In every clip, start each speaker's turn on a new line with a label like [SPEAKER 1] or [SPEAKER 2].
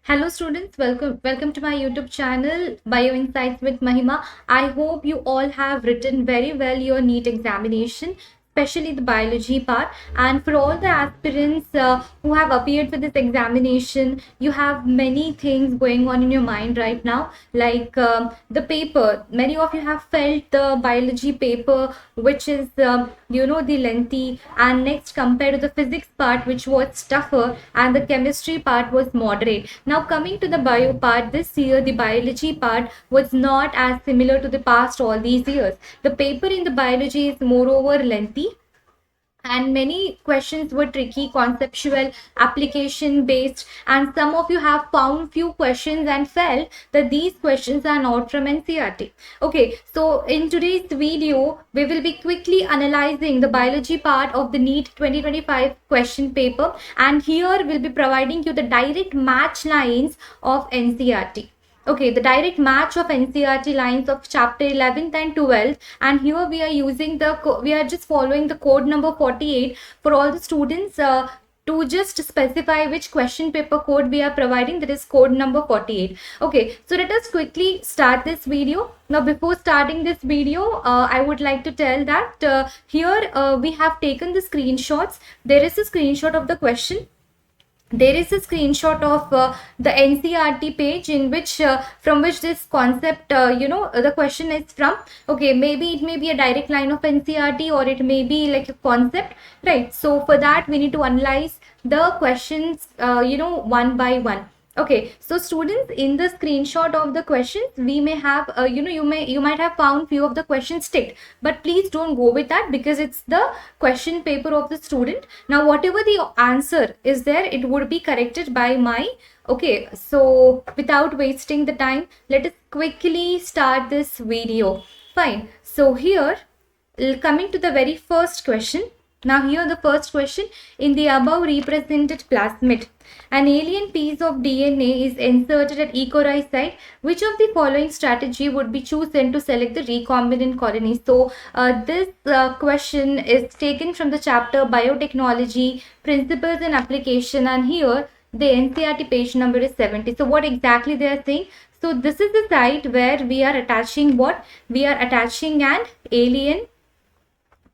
[SPEAKER 1] Hello students, welcome to my YouTube channel Bio Insights with Mahima. I hope you all have written very well your NEET examination, especially the biology part. And for all the aspirants who have appeared for this examination, you have many things going on in your mind right now, like the paper. Many of you have felt the biology paper, which is the lengthy, and next compared to the physics part, which was tougher, and the chemistry part was moderate. Now coming to the bio part, this year the biology part was not as similar to the past all these years. The paper in the biology is moreover lengthy, and many questions were tricky, conceptual, application based, and some of you have found few questions and felt that these questions are not from NCERT. Okay, so in today's video we will be quickly analyzing the biology part of the NEET 2025 question paper, and here we'll be providing you the direct match lines of NCERT. Okay, the direct match of NCERT lines of chapter 11th and 12th, and here we are using we are just following the code number 48 for all the students to just specify which question paper code we are providing, that is code number 48. Okay, so let us quickly start this video. Now before starting this video, I would like to tell that here we have taken the screenshots. There is a screenshot of the question. There is a screenshot of the NCERT page in which from which this concept the question is from. Okay, maybe it may be a direct line of NCERT, or it may be like a concept, right? So for that we need to analyze the questions one by one. Okay, so students, in the screenshot of the questions we may have you might have found few of the questions ticked, but please don't go with that because it's the question paper of the student. Now whatever the answer is there, it would be corrected by my. Okay, so without wasting the time, let us quickly start this video. Fine, so here coming to the very first question. Now here the first question: in the above represented plasmid, an alien piece of DNA is inserted at E. coli site. Which of the following strategy would be chosen to select the recombinant colony? So this question is taken from the chapter Biotechnology, Principles and Application, and here the NCERT page number is 70. So what exactly they are saying? So this is the site where we are attaching what? We are attaching an alien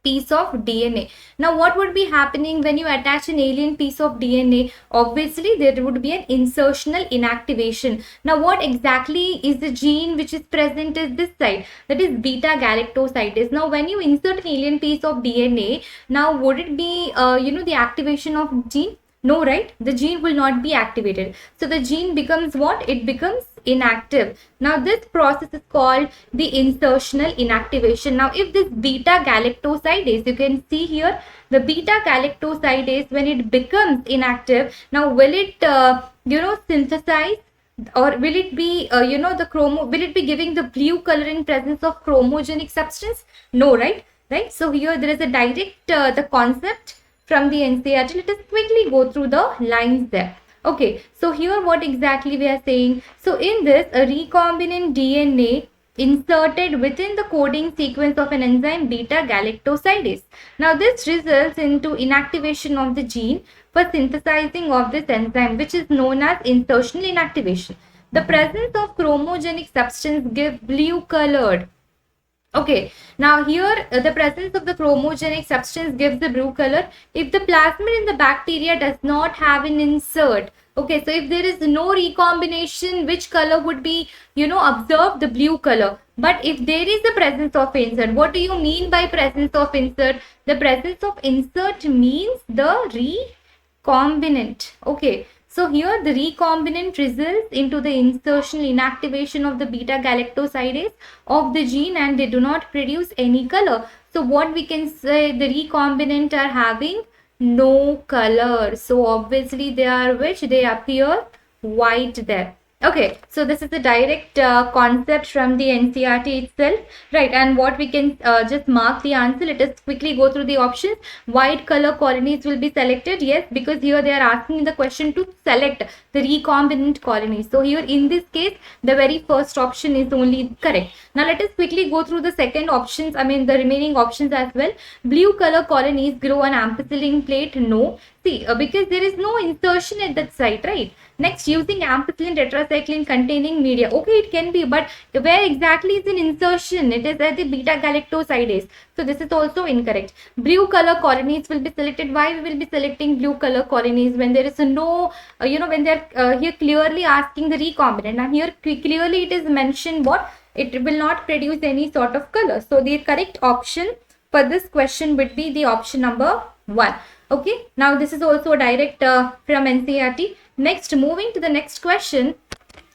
[SPEAKER 1] piece of DNA. Now what would be happening when you attach an alien piece of DNA? Obviously there would be an insertional inactivation. Now what exactly is the gene which is present at this site? That is beta galactosidase. Now when you insert an alien piece of DNA, now would it be the activation of gene? No, right? The gene will not be activated. So the gene becomes what? It becomes inactive. Now this process is called the insertional inactivation. Now if this beta galactosidase, you can see here the beta galactosidase, when it becomes inactive, now will it synthesize, or will it be will it be giving the blue color in presence of chromogenic substance? No, right? So here there is a direct the concept from the NCERT. Let us quickly go through the lines there. Okay, so here what exactly we are saying? So in this, a recombinant DNA inserted within the coding sequence of an enzyme beta galactosidase. Now this results into inactivation of the gene for synthesizing of this enzyme, which is known as insertional inactivation. The presence of chromogenic substance gives blue colored. Okay, now here the presence of the chromogenic substance gives the blue color. If the plasmid in the bacteria does not have an insert, okay, so if there is no recombination, which color would be observed? The blue color. But if there is the presence of insert, what do you mean by presence of insert? The presence of insert means the recombinant. Okay, so here the recombinant results into the insertional inactivation of the beta galactosidase of the gene, and they do not produce any color. So what we can say, the recombinant are having no color. So obviously they are which? They appear white there. Okay, so this is a direct concept from the NCERT itself, right? And what we can just mark the answer. Let us quickly go through the options. White color colonies will be selected. Yes, because here they are asking in the question to select the recombinant colonies. So here in this case, the very first option is only correct. Now let us quickly go through the second options. I mean the remaining options as well. Blue color colonies grow on ampicillin plate. No. See, because there is no insertion at that site, right? Next, using ampicillin tetracycline containing media. Okay, it can be, but where exactly is an insertion? It is at the beta galactosidase. So this is also incorrect. Blue color colonies will be selected. Why we will be selecting blue color colonies when there is no, when they are here clearly asking the recombinant, and here clearly it is mentioned what? It will not produce any sort of color. So the correct option for this question would be the option number 1. Okay, now this is also direct from NCERT. Next, moving to the next question,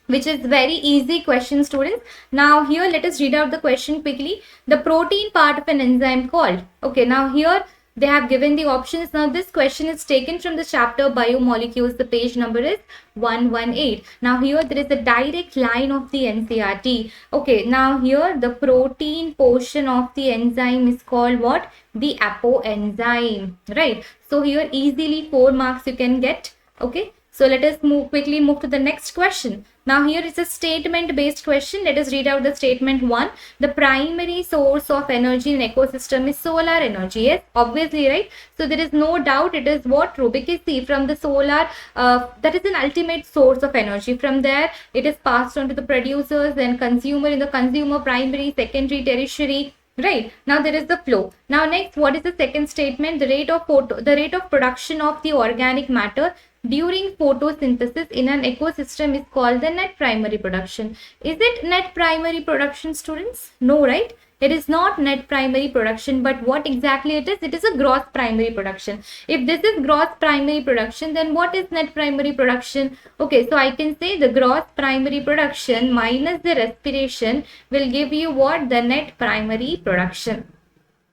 [SPEAKER 1] which is very easy question, students. Now here let us read out the question quickly. The protein part of an enzyme called. Okay, now here they have given the options. Now this question is taken from the chapter biomolecules. The page number is 118. Now here there is a direct line of the NCERT. Okay, now here the protein portion of the enzyme is called what? The apoenzyme, right? So here easily 4 marks you can get. Okay, so let us quickly move to the next question. Now here is a statement based question. Let us read out the statement 1. The primary source of energy in ecosystem is solar energy. Yes, obviously, right? So there is no doubt it is what? True, because see, from the solar, that is an ultimate source of energy. From there, it is passed on to the producers, then consumer, in the consumer, primary, secondary, tertiary. Right, now there is the flow. Now next, what is the second statement? The rate of production of the organic matter during photosynthesis in an ecosystem is called the net primary production. Is it net primary production, students? No, right? It is not net primary production, but what exactly it is? It is a gross primary production. If this is gross primary production, then what is net primary production? Okay, so I can say the gross primary production minus the respiration will give you what? The net primary production.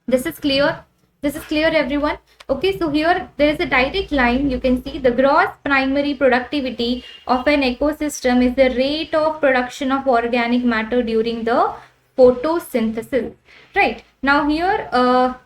[SPEAKER 1] This is clear? This is clear, everyone? Okay, so here there is a direct line. You can see the gross primary productivity of an ecosystem is the rate of production of organic matter during the photosynthesis. Right, now here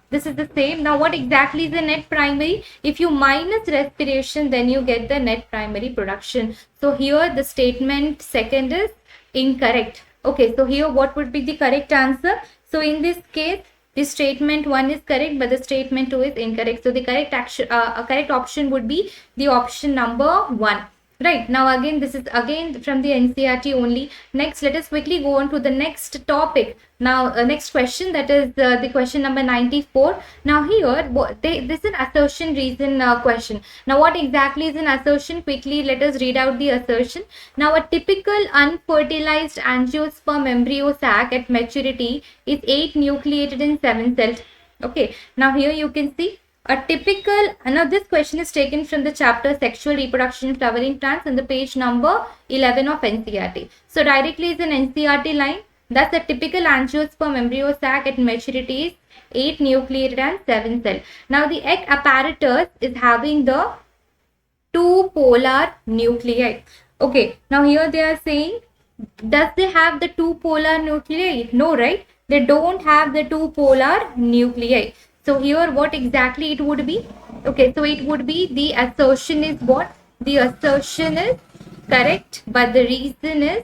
[SPEAKER 1] this is the same. Now what exactly is the net primary? If you minus respiration, then you get the net primary production. So here the statement second is incorrect. Okay, so here what would be the correct answer? So in this case, the statement 1 is correct, but the statement 2 is incorrect. So the correct option would be the option number 1. Right, now again this is again from the NCERT only. Next, let us quickly go on to the next topic. Now next question, that is the question number 94. Now here this is an assertion reason question. Now what exactly is an assertion? Quickly let us read out the assertion. Now a typical unfertilized angiosperm embryo sac at maturity is 8 nucleated and 7 celled. Okay, now here you can see a typical, now this question is taken from the chapter Sexual Reproduction in Flowering Plants and the page number 11 of NCERT. So directly is an NCERT line. Thus a typical angiosperm embryo sac at maturity is 8 nucleated and 7 cell. Now the egg apparatus is having the 2 polar nuclei. Okay, now here they are saying, does they have the 2 polar nuclei? No, right? They don't have the 2 polar nuclei. So here what exactly it would be? Okay, so it would be the assertion is what? The assertion is correct, but the reason is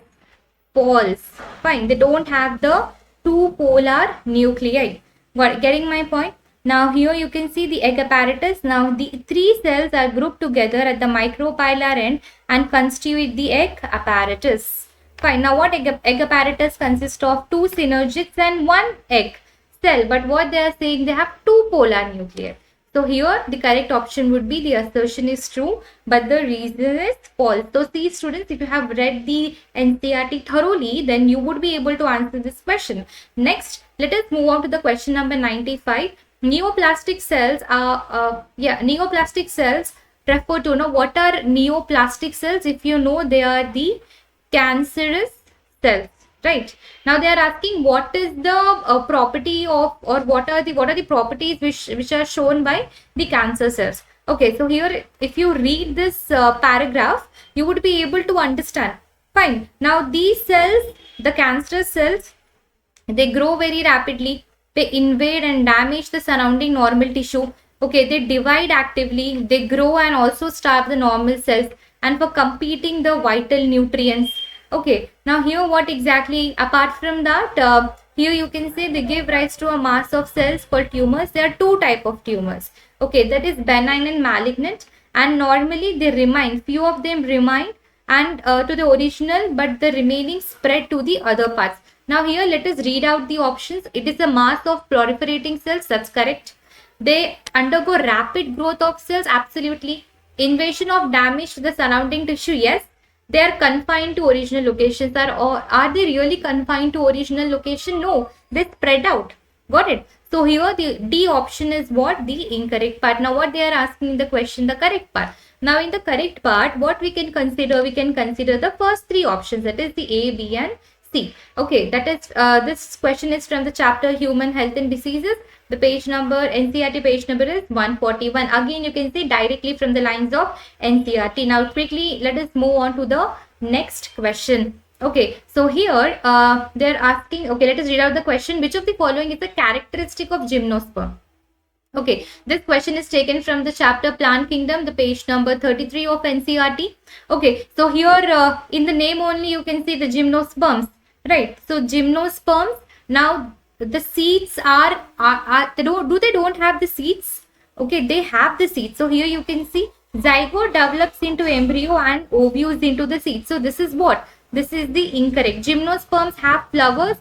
[SPEAKER 1] false. Fine, they don't have the 2 polar nuclei. Getting my point? Now here you can see the egg apparatus. Now the 3 cells are grouped together at the micropylar end and constitute the egg apparatus. Fine, now what egg apparatus consists of 2 synergids and 1 egg cell, but what they are saying, they have 2 polar nuclei. So here the correct option would be the assertion is true, but the reason is false. So see students, if you have read the NCERT thoroughly, then you would be able to answer this question. Next, let us move on to the question number 95. Neoplastic cells are, neoplastic cells refer to, know what are neoplastic cells? If you know, they are the cancerous cells. Right, now they are asking what is the property of, or what are the properties which are shown by the cancer cells. Okay, so here if you read this paragraph, you would be able to understand. Fine, now these cells, the cancerous cells, they grow very rapidly. They invade and damage the surrounding normal tissue. Okay, they divide actively, they grow and also starve the normal cells, and for competing the vital nutrients. Okay, now here what exactly, apart from that, here you can say they give rise to a mass of cells called tumors. There are 2 types of tumors. Okay, that is benign and malignant, and normally they remain, few of them remain and to the original, but the remaining spread to the other parts. Now here let us read out the options. It is a mass of proliferating cells. That's correct. They undergo rapid growth of cells. Absolutely. Invasion of damage to the surrounding tissue. Yes. They are confined to original locations. Are they really confined to original location? No. They spread out. Got it? So here the D option is what? The incorrect part. Now what they are asking in the question, the correct part. Now in the correct part, what we can consider? We can consider the first three options, that is the A, B and C. Okay, that is this question is from the chapter Human Health and Diseases. The page number, NCERT page number is 141. Again, you can see directly from the lines of NCERT. Now quickly let us move on to the next question. Okay, so here they're asking, okay, let us read out the question. Which of the following is a characteristic of gymnosperm? Okay, this question is taken from the chapter Plant Kingdom, the page number 33 of NCERT. Okay, so here in the name only you can see the gymnosperms, right? So gymnosperms, now the seeds are they don't have the seeds? Okay, they have the seeds. So here you can see zygote develops into embryo and ovules into the seed. So this is what? This is the incorrect. Gymnosperms have flowers.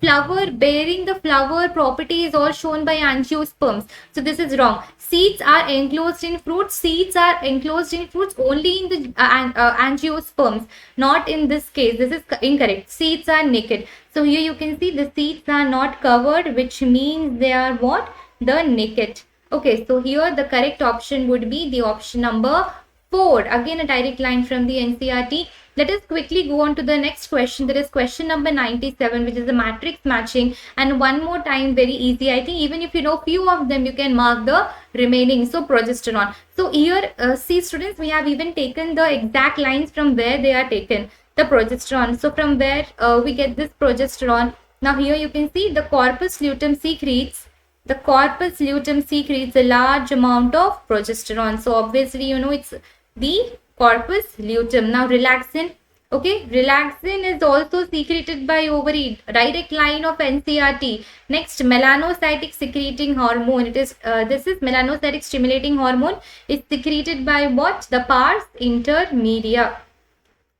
[SPEAKER 1] Flower bearing the flower property is all shown by angiosperms. So this is wrong. Seeds are enclosed in fruits. Seeds are enclosed in fruits only in the angiosperms, not in this case. This is incorrect. Seeds are naked. So here you can see the seeds are not covered, which means they are what? The naked. Okay, so here the correct option would be the option number 4. Again, a direct line from the NCERT. Let us quickly go on to the next question. That is question number 97, which is the matrix matching. And one more time, very easy. I think even if you know few of them, you can mark the remaining. So progesterone. So here, see students, we have even taken the exact lines from where they are taken. The progesterone. So from where we get this progesterone. Now here you can see the corpus luteum secretes. The corpus luteum secretes a large amount of progesterone. So obviously, you know, it's the corpus luteum. Now relaxin. Okay, relaxin is also secreted by ovary. Direct line of NCERT. Next, melanocytic secreting hormone. It is this is melanocytic stimulating hormone. It's secreted by what? The pars intermedia.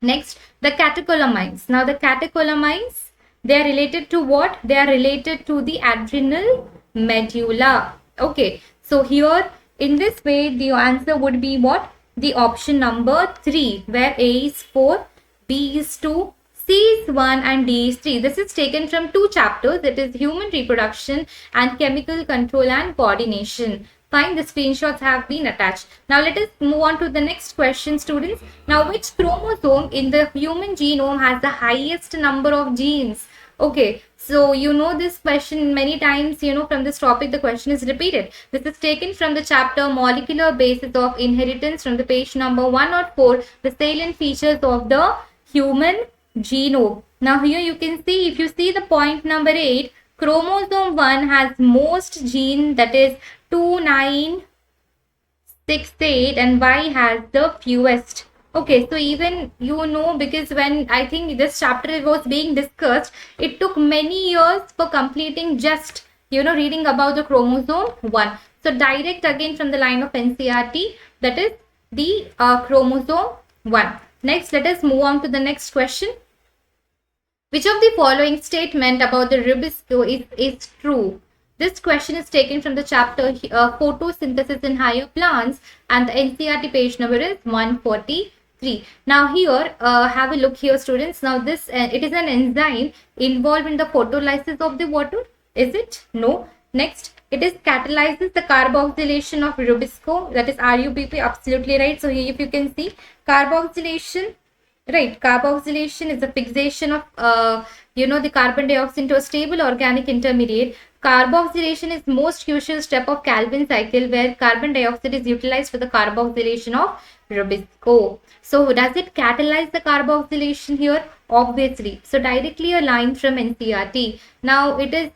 [SPEAKER 1] Next, the catecholamines. Now the catecholamines, they are related to what? They are related to the adrenal medulla. Okay, so here in this way the answer would be what? The option number 3, where A is 4, B is 2, C is 1 and D is 3. This is taken from 2 chapters. It is human reproduction and chemical control and coordination. Fine, the screenshots have been attached. Now let us move on to the next question, students. Now which chromosome in the human genome has the highest number of genes? Okay, so you know this question many times, you know, from this topic the question is repeated. This is taken from the chapter Molecular Basis of Inheritance from the page number 104, the salient features of the human genome. Now here you can see, if you see the point number 8, chromosome 1 has most gene, that is 2968, and Y has the fewest. Okay, so even you know, because when I think this chapter was being discussed, it took many years for completing just, you know, reading about the chromosome 1. So direct again from the line of NCERT, that is the chromosome 1. Next, let us move on to the next question. Which of the following statement about the rubisco is true? This question is taken from the chapter Photosynthesis in Higher Plants, and the NCERT page number is 143. Now here, have a look here, students. Now this, it is an enzyme involved in the photolysis of the water. Is it? No. Next, it is catalyzes the carboxylation of rubisco, that is RUBP. Absolutely right. So here if you can see, carboxylation. Right, carboxylation is the fixation of, you know, the carbon dioxide into a stable organic intermediate. Carboxylation is most crucial step of Calvin cycle, where carbon dioxide is utilized for the carboxylation of rubisco. So does it catalyze the carboxylation here? Obviously. So directly a line from NCERT. Now it is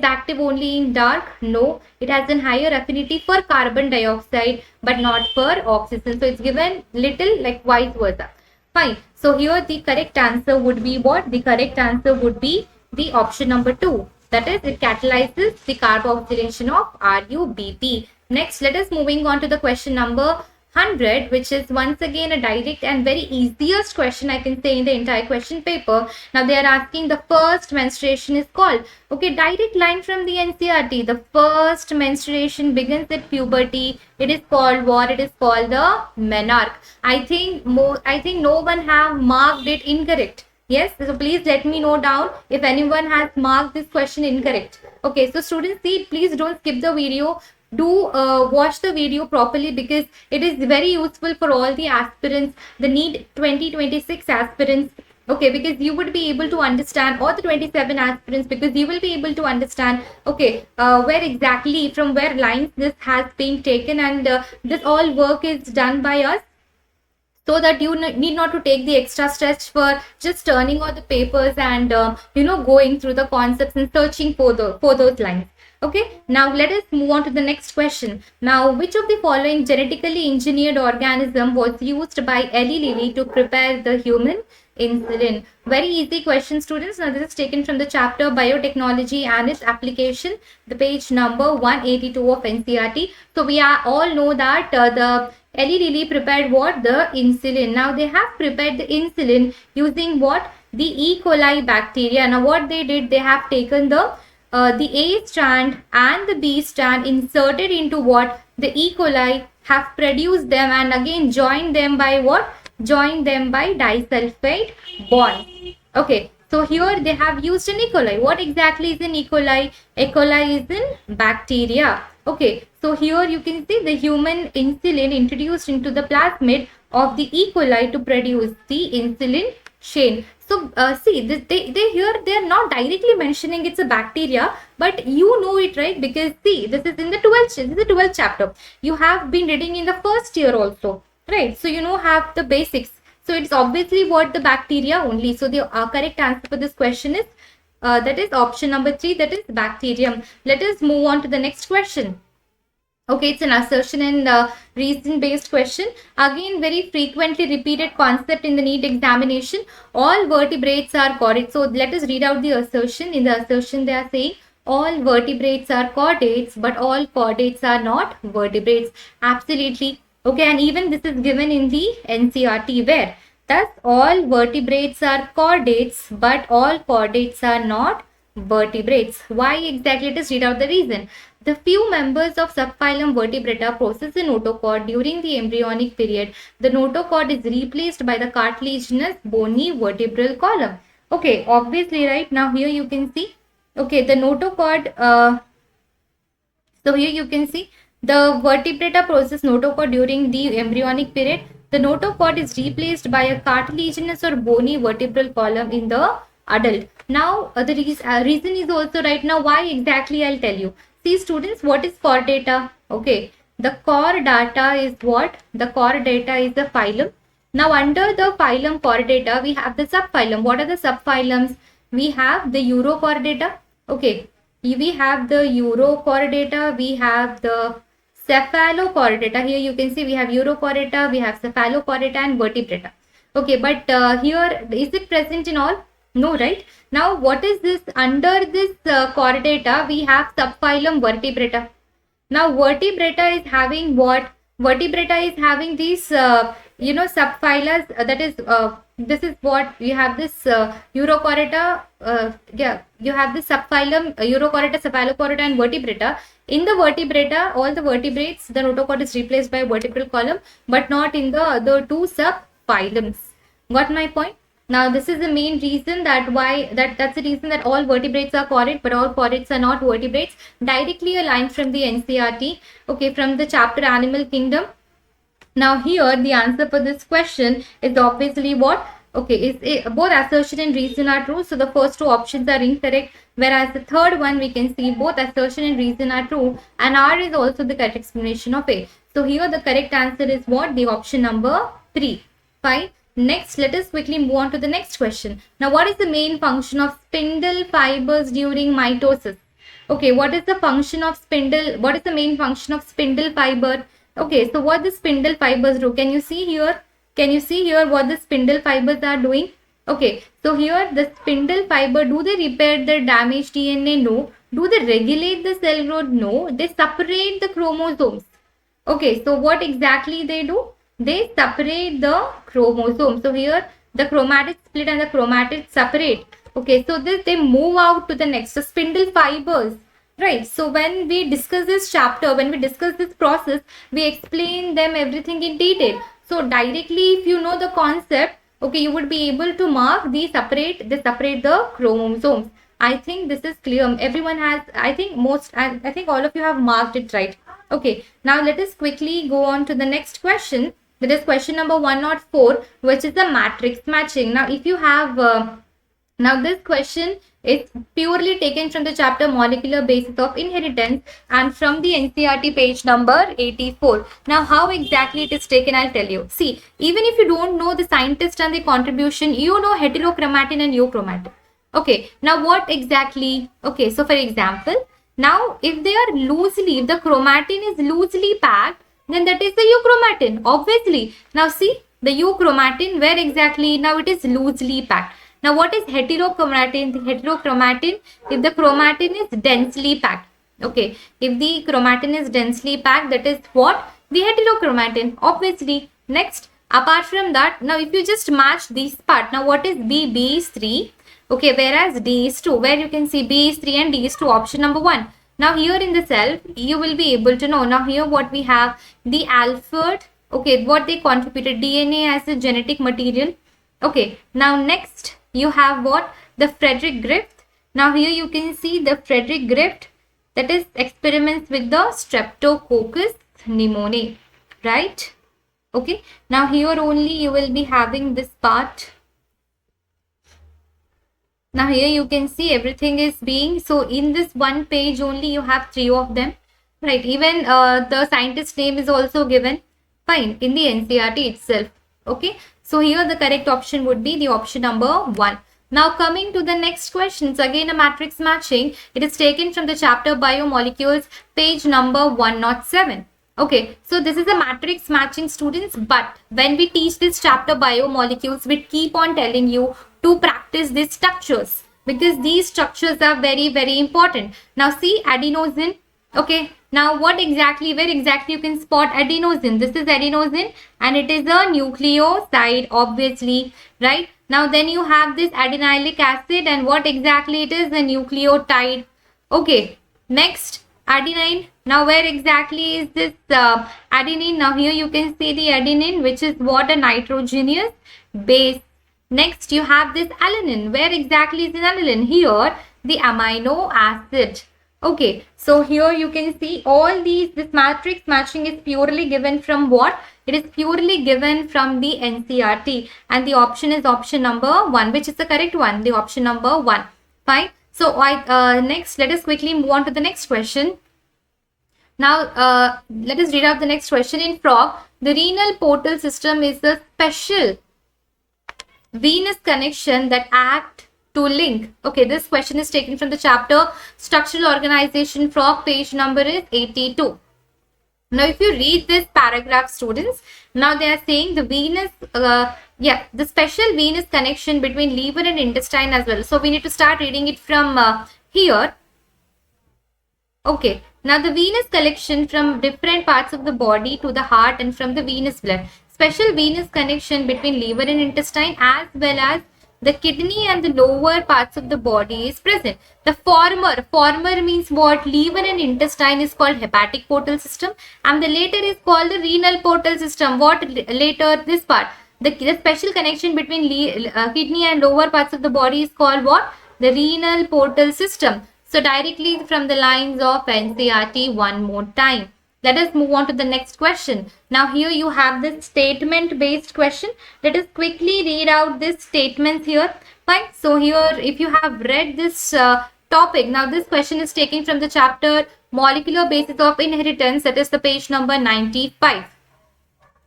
[SPEAKER 1] active only in dark. No, it has a higher affinity for carbon dioxide but not for oxygen. So it's given little, like vice versa. Fine. So here the correct answer would be what? The correct answer would be the option number 2. That is, it catalyzes the carboxylation of RUBP. Next, let us moving on to the question number 100, which is once again a direct and very easiest question I can say in the entire question paper. Now they are asking the first menstruation is called. Okay, direct line from the NCERT. The first menstruation begins at puberty. It is called what? It is called the menarche. I think no one have marked it incorrect. Yes, so please let me know down if anyone has marked this question incorrect. Okay, so students, see, please don't skip the video. Do watch the video properly because it is very useful for all the aspirants, the NEET 2026 aspirants. Okay, because you would be able to understand all the 27 aspirants, because you will be able to understand, okay, where exactly, from where lines this has been taken, and this all work is done by us, so that you need not to take the extra stress for just turning all the papers and going through the concepts and searching for those lines. Okay, now let us move on to the next question. Now, which of the following genetically engineered organism was used by Eli Lilly to prepare the human insulin? Very easy question, students. Now this is taken from the chapter Biotechnology and its Application, the page number 182 of NCERT. So we are all know that the Eli Lilly prepared what? The insulin. Now they have prepared the insulin using what? The E. coli bacteria. Now what they did, they have taken the A strand and the B strand, inserted into what? The E. coli, have produced them and again joined them by what? Joined them by disulfide bonds. Okay, so here they have used an E. coli. What exactly is an E. coli? E. coli is in bacteria. Okay, so here you can see the human insulin introduced into the plasmid of the E. coli to produce the insulin chain. So see, they here they are not directly mentioning it's a bacteria, but you know it, right? Because see, this is in the 12th chapter. You have been reading in the first year also, right? So you know, have the basics. So it's obviously what? The bacteria only. So the correct answer for this question is that is option number 3, that is bacterium. Let us move on to the next question. Okay, it's an assertion and reason based question. Again, very frequently repeated concept in the NEET examination. All vertebrates are chordates. So let us read out the assertion. In the assertion, they are saying all vertebrates are chordates, but all chordates are not vertebrates. Absolutely. Okay, and even this is given in the NCERT, where thus all vertebrates are chordates, but all chordates are not vertebrates. Why exactly? Let us read out the reason. The few members of subphylum Vertebrata possess a notochord during the embryonic period. The notochord is replaced by the cartilaginous bony vertebral column. Okay, obviously, right? Now here you can see, okay, the notochord, so here you can see the Vertebrata process notochord during the embryonic period. The notochord is replaced by a cartilaginous or bony vertebral column in the adult. Now the reason is also right. Now why exactly, I'll tell you. See students, what is chordata? Okay, the chordata is what? The chordata is the phylum. Now under the phylum chordata, we have the subphylum. What are the subphylums? We have the Urochordata. Okay, we have the Urochordata. We have the Cephalochordata. Here you can see we have Urochordata, we have Cephalochordata and Vertebrata. Okay, but here is it present in all? No, right? Now what is this? Under this chordata, we have subphylum Vertebrata. Now Vertebrata is having what? Vertebrata is having these subphyla, that is this is what you have, this Urochordata, you have this subphylum Urochordata, Cephalochordata and Vertebrata. In the Vertebrata, all the vertebrates, the notochord is replaced by vertebral column, but not in the other two subphylums. Got my point? Now this is the main reason that's the reason that all vertebrates are chordate, but all chordates are not vertebrates. Directly a line from the NCERT, okay, from the chapter Animal Kingdom. Now here the answer for this question is obviously what? Okay, both assertion and reason are true. So the first two options are incorrect, whereas the third one we can see both assertion and reason are true, and R is also the correct explanation of A. So here the correct answer is what? The option number 3. Fine. Next, let us quickly move on to the next question. Now, what is the main function of spindle fibers during mitosis? Okay, what is the function of spindle? What is the main function of spindle fiber? Okay, so what the spindle fibers do? Can you see here? Can you see here what the spindle fibers are doing? Okay, so here the spindle fiber, do they repair the damaged DNA? No. Do they regulate the cell growth? No. They separate the chromosomes. Okay, so what exactly they do? They separate the chromosome. So here the chromatid split and the chromatid separate. Okay, so this they move out to the next. So spindle fibers, right? So when we discuss this chapter, when we discuss this process, we explain them everything in detail. So directly, if you know the concept, okay, you would be able to mark the separate. They separate the chromosomes. I think this is clear. Everyone has. I think most. I think all of you have marked it right. Okay, now let us quickly go on to the next question. That is question number 104, which is the matrix matching. Now, if you have, now this question is purely taken from the chapter Molecular Basis of Inheritance and from the NCERT page number 84. Now, how exactly it is taken, I'll tell you. See, even if you don't know the scientist and the contribution, you know heterochromatin and euchromatin. Okay, now what exactly? Okay, so for example, now, if they are loosely, if the chromatin is loosely packed, then that is the euchromatin, obviously. Now, see, the euchromatin, where exactly? Now, it is loosely packed. Now, what is heterochromatin? The heterochromatin, if the chromatin is densely packed. Okay, if the chromatin is densely packed, that is what? The heterochromatin, obviously. Next, apart from that, now if you just match this part, now what is B? B is 3. Okay, whereas D is 2, where you can see B is 3 and D is 2, option number 1. Now here in the self, you will be able to know. Now here what we have, the alphabet, okay, what they contributed, DNA as a genetic material. Okay, now next you have what? The Frederick Griffith. Now here you can see the Frederick Griffith, that is experiments with the Streptococcus pneumoniae, right? Okay, now here only you will be having this part. Now here you can see everything is being, so in this one page only you have 3 of them, right? Even the scientist name is also given, fine, in the NCERT itself. Okay, so here the correct option would be the option number 1. Now coming to the next questions, again a matrix matching. It is taken from the chapter Biomolecules, page number 107. Okay, so this is a matrix matching, students, but when we teach this chapter Biomolecules, we keep on telling you to practice these structures because these structures are very, very important. Now see adenosine. Okay, now what exactly, where exactly you can spot adenosine? This is adenosine and it is a nucleoside, obviously, right? Now then you have this adenylic acid and what exactly it is? A nucleotide. Okay, next adenine. Now where exactly is this adenine? Now here you can see the adenine, which is what? A nitrogenous base. Next you have this alanine. Where exactly is the alanine? Here the amino acid. Okay, so here you can see all these, this matrix matching is purely given from what? It is purely given from the NCERT and the option is option number 1, which is the correct one, the option number 1. Fine. So next, let us quickly move on to the next question. Now, let us read out the next question. In frog, the renal portal system is a special venous connection that act to link. Okay, this question is taken from the chapter Structural Organization, frog, page number is 82. Now, if you read this paragraph, students, now they are saying the venous, the special venous connection between liver and intestine as well. So we need to start reading it from here. Okay, now the venous collection from different parts of the body to the heart and from the venous blood. Special venous connection between liver and intestine as well as the kidney and the lower parts of the body is present. The former means what? Liver and intestine is called hepatic portal system and the later is called the renal portal system. What later? This part. The special connection between kidney and lower parts of the body is called what? The renal portal system. So directly from the lines of NCERT one more time. Let us move on to the next question. Now here you have this statement based question. Let us quickly read out these statements here. Fine. So here if you have read this topic, now this question is taken from the chapter Molecular Basis of Inheritance, that is the page number 95.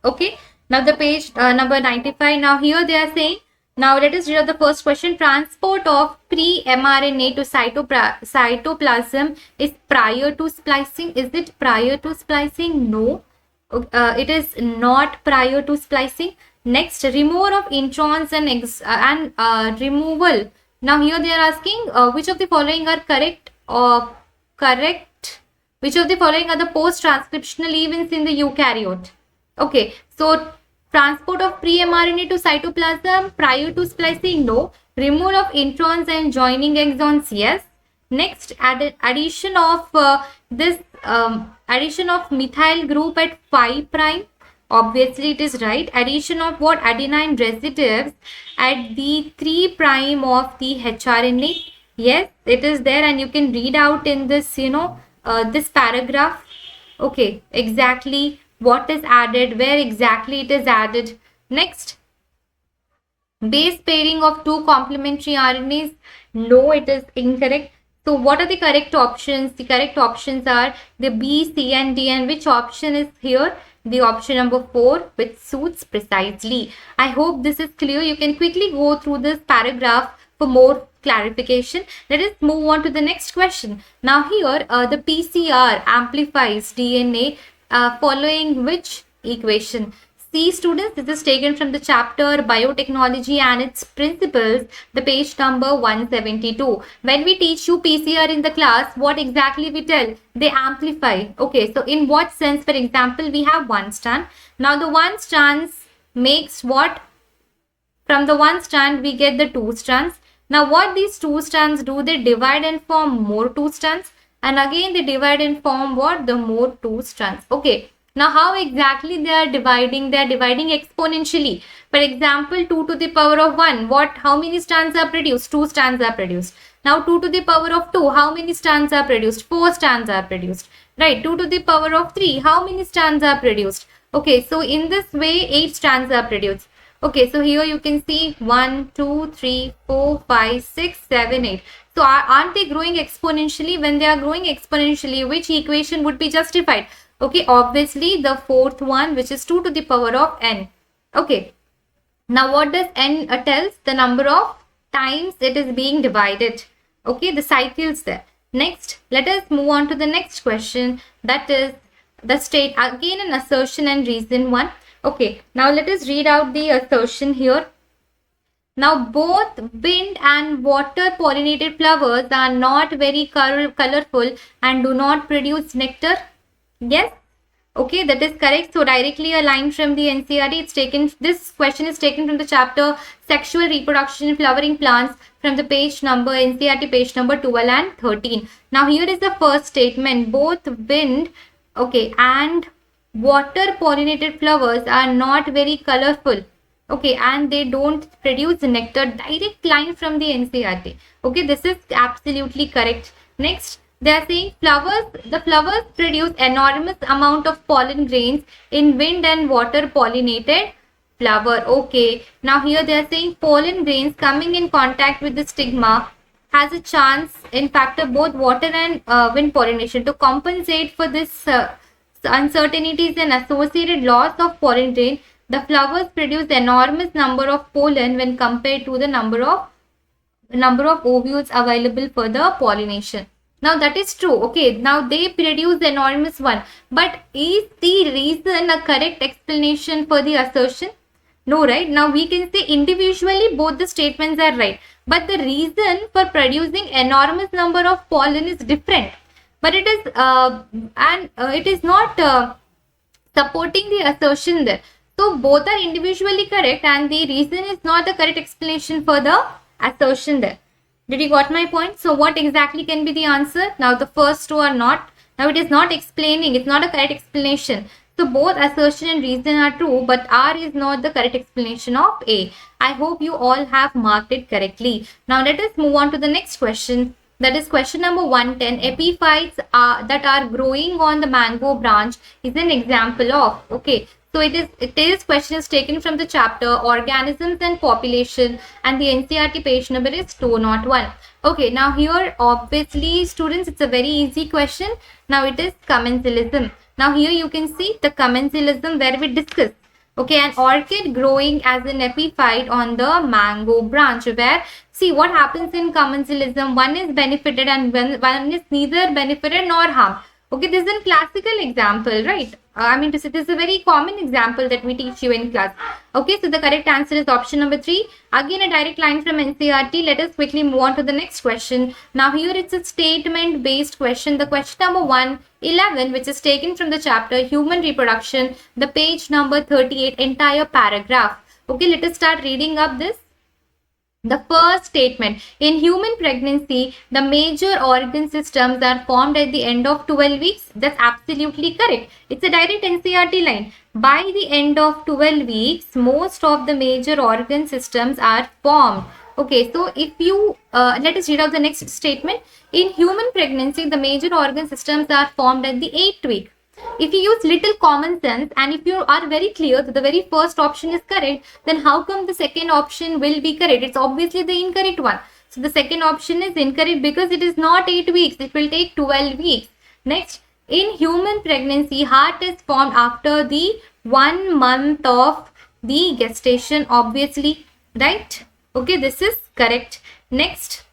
[SPEAKER 1] Okay. Now the page number 95. Now here they are saying, now let us read out the first question. Transport of pre-mRNA to cytoplasm is prior to splicing. Is it prior to splicing? No, it is not prior to splicing. Next, removal of introns and removal. Now here they are asking which of the following are correct Which of the following are the post-transcriptional events in the eukaryote? Okay, so transport of pre-mRNA to cytoplasm prior to splicing, no. Removal of introns and joining exons, yes. Next, addition of addition of methyl group at 5 prime. Obviously, it is right. Addition of what? Adenine residues at the 3 prime of the HRNA. Yes, it is there, and you can read out in this, this paragraph. Okay, exactly what is added, where exactly it is added. Next, base pairing of two complementary RNAs. No, it is incorrect. So what are the correct options? The correct options are the B, C and D, and which option is here? The option number 4, which suits precisely. I hope this is clear. You can quickly go through this paragraph for more clarification. Let us move on to the next question. Now here the PCR amplifies DNA following which equation? See students, this is taken from the chapter Biotechnology and its Principles, the page number 172. When we teach you PCR in the class, what exactly we tell? They amplify. Okay, so in what sense? For example, we have one strand. Now the one strand makes what? From the one strand, we get the two strands. Now what these two strands do? They divide and form more two strands. And again, they divide and form what? The more two strands. Okay. Now, how exactly they are dividing? They are dividing exponentially. For example, 2 to the power of 1. How many strands are produced? 2 strands are produced. Now, 2 to the power of 2. How many strands are produced? 4 strands are produced. Right. 2 to the power of 3. How many strands are produced? Okay. So, in this way, 8 strands are produced. Okay. So, here you can see 1, 2, 3, 4, 5, 6, 7, 8. So, aren't they growing exponentially? When they are growing exponentially, which equation would be justified? Okay, obviously the fourth one, which is 2 to the power of n. Okay, now what does n tells? The number of times it is being divided. Okay, the cycles there. Next, let us move on to the next question. That is the state, again an assertion and reason one. Okay, now let us read out the assertion here. Now both wind and water pollinated flowers are not very colorful and do not produce nectar. Yes. Okay, that is correct. So directly a line from the NCERT. It's taken. This question is taken from the chapter Sexual Reproduction in Flowering Plants from the page number NCERT page number 12 and 13. Now here is the first statement. Both wind, okay, and water pollinated flowers are not very colorful. Okay, and they don't produce nectar. Direct line from the NCERT. Okay, this is absolutely correct. Next. They are saying the flowers produce enormous amount of pollen grains in wind and water pollinated flower. Okay. Now here they are saying pollen grains coming in contact with the stigma has a chance in fact of both water and wind pollination. To compensate for this uncertainties and associated loss of pollen grain, the flowers produce enormous number of pollen when compared to the number of ovules available for the pollination. Now that is true. Okay, now they produce the enormous one. But is the reason a correct explanation for the assertion? No, right? Now we can say individually both the statements are right. But the reason for producing enormous number of pollen is different. But it is it is not supporting the assertion there. So both are individually correct and the reason is not the correct explanation for the assertion there. Did you got my point? So what exactly can be the answer? Now the first two are not. Now it is not explaining. It's not a correct explanation. So both assertion and reason are true, but R is not the correct explanation of A. I hope you all have marked it correctly. Now let us move on to the next question. That is question number 110. Epiphytes that are growing on the mango branch is an example of. Okay. So this question is taken from the chapter Organisms and Population and the NCERT page number is 201. Okay, now here obviously students it's a very easy question. Now it is commensalism. Now here you can see the commensalism where we discuss. Okay, an orchid growing as an epiphyte on the mango branch where see what happens in commensalism. One is benefited and one is neither benefited nor harmed. Okay, this is a classical example, right? I mean, this is a very common example that we teach you in class. Okay, so the correct answer is option number 3. Again, a direct line from NCERT. Let us quickly move on to the next question. Now, here it's a statement-based question. The question number 111, which is taken from the chapter Human Reproduction, the page number 38, entire paragraph. Okay, let us start reading up this. The first statement, in human pregnancy, the major organ systems are formed at the end of 12 weeks. That's absolutely correct. It's a direct NCERT line. By the end of 12 weeks, most of the major organ systems are formed. Okay, so if you, let us read out the next statement. In human pregnancy, the major organ systems are formed at the 8th week. If you use little common sense and if you are very clear that the very first option is correct, then how come the second option will be correct? It's obviously the incorrect one. So the second option is incorrect because it is not 8 weeks. It will take 12 weeks. Next, in human pregnancy, heart is formed after the 1 month of the gestation, obviously, right? Okay, this is correct. Next,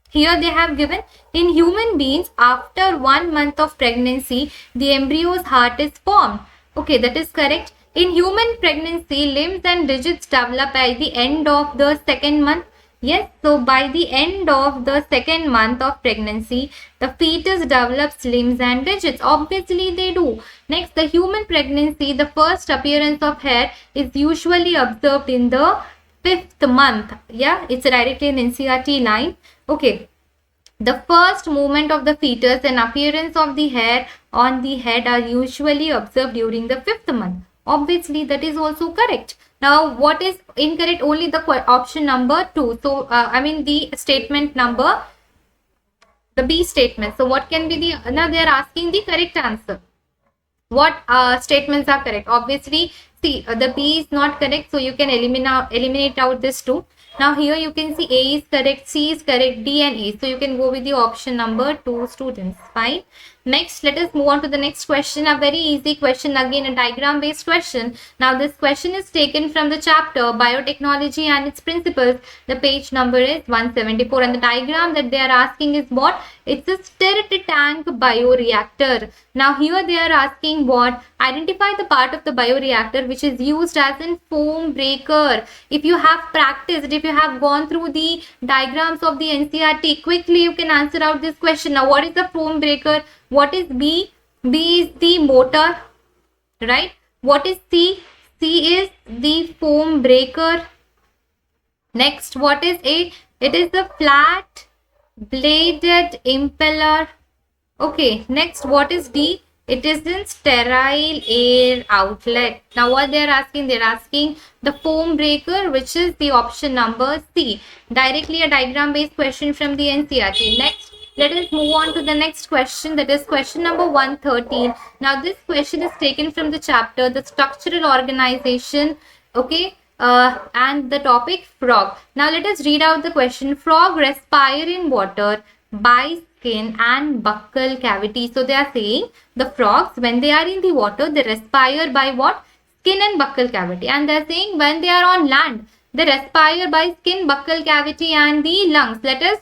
[SPEAKER 1] here they have given, in human beings, after 1 month of pregnancy, the embryo's heart is formed. Okay, that is correct. In human pregnancy, limbs and digits develop at the end of the 2nd month. Yes, so by the end of the 2nd month of pregnancy, the fetus develops limbs and digits. Obviously, they do. Next, the human pregnancy, the first appearance of hair is usually observed in the 5th month. Yeah, it's directly an NCERT line. Okay, the first movement of the fetus and appearance of the hair on the head are usually observed during the 5th month. Obviously, that is also correct. Now, what is incorrect? Only the option number 2. So, I mean the statement number, the B statement. So, what can be the, now they are asking the correct answer. What statements are correct? Obviously, see, the B is not correct, so you can eliminate out this 2. Now here you can see A is correct, C is correct, D and E. So you can go with the option number 2, students. Fine. Next, let us move on to the next question. A very easy question, again a diagram based question. Now this question is taken from the chapter Biotechnology and its Principles. The page number is 174 and the diagram that they are asking is what? It's a stirred tank bioreactor. Now here they are asking what? Identify the part of the bioreactor which is used as a foam breaker. If you have practiced, if you have gone through the diagrams of the NCERT, quickly you can answer out this question. Now what is the foam breaker? What is B? B is the motor, right? What is C? C is the foam breaker. Next, what is A? It is the flat bladed impeller. Okay, next, what is D? It is in sterile air outlet. Now what they are asking? They are asking the foam breaker, which is the option number C. Directly a diagram based question from the NCERT. Next, let us move on to the next question, that is question number 113. Now this question is taken from the chapter the structural organization. Okay, and the topic frog. Now let us read out the question. Frog respire in water by skin and buccal cavity. So they are saying the frogs, when they are in the water, they respire by what? Skin and buccal cavity. And they are saying when they are on land, they respire by skin, buccal cavity and the lungs. Let us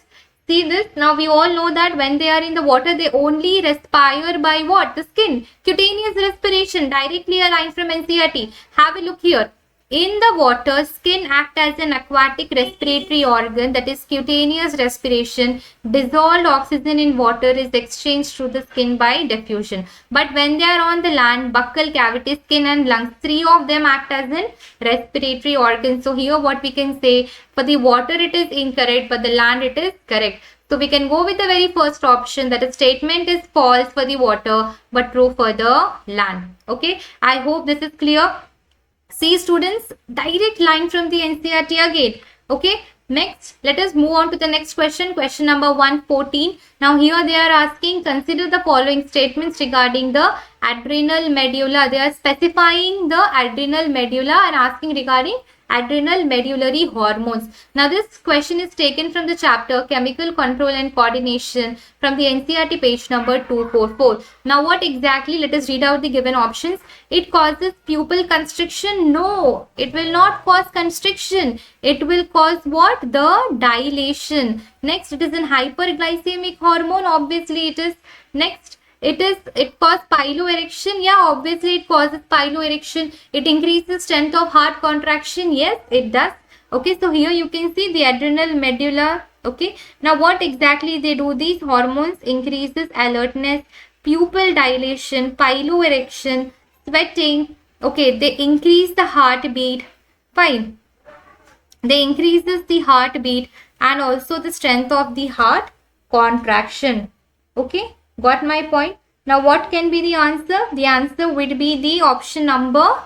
[SPEAKER 1] see this. Now we all know that when they are in the water, they only respire by what? The skin. Cutaneous respiration, directly a line from NCERT. Have a look here. In the water, skin acts as an aquatic respiratory organ, that is cutaneous respiration. Dissolved oxygen in water is exchanged through the skin by diffusion. But when they are on the land, buccal cavity, skin and lungs, 3 of them act as an respiratory organ. So here what we can say, for the water it is incorrect, but the land it is correct. So we can go with the very first option, that a statement is false for the water but true for the land. Okay, I hope this is clear. See students, direct line from the NCERT again. Okay, next let us move on to the next question, question number 114. Now here they are asking, consider the following statements regarding the adrenal medulla. They are specifying the adrenal medulla and asking regarding adrenal medullary hormones. Now this question is taken from the chapter Chemical Control and Coordination from the NCERT page number 244. Now what exactly? Let us read out the given options. It causes pupil constriction. No, it will not cause constriction. It will cause what? The dilation. Next, it is an hyperglycemic hormone. Obviously it is. Next, it causes piloerection. Yeah, obviously it causes piloerection. It increases strength of heart contraction. Yes, it does. Okay, so here you can see the adrenal medulla. Okay, now what exactly they do? These hormones increases alertness, pupil dilation, piloerection, sweating. Okay, they increase the heartbeat. Fine. They increases the heartbeat and also the strength of the heart contraction. Okay, got my point? Now what can be the answer? The answer would be the option number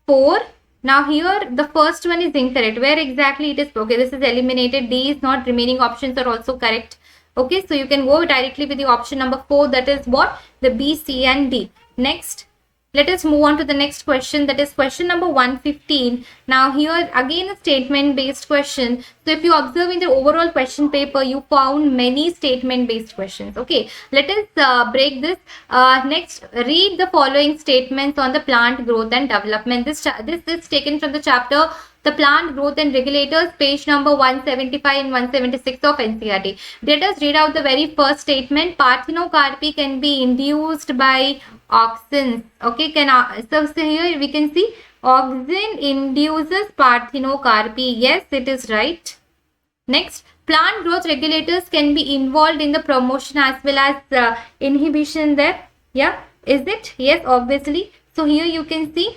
[SPEAKER 1] 4. Now here the first one is incorrect. Where exactly it is? Okay, this is eliminated. D is not. Remaining options are also correct. Okay, so you can go directly with the option number 4. That is what? The B, C and D. Next, let us move on to the next question, that is question number 115. Now here again a statement based question. So if you observe in the overall question paper, you found many statement based questions. Okay, let us break this. Next, read the following statements on the plant growth and development. This is taken from the chapter the plant growth and regulators, page number 175 and 176 of NCERT. Let us read out the very first statement. Parthenocarpy can be induced by auxins. Okay, so here we can see auxin induces parthenocarpy. Yes, it is right. Next, plant growth regulators can be involved in the promotion as well as inhibition there. Yeah, is it? Yes, obviously. So here you can see.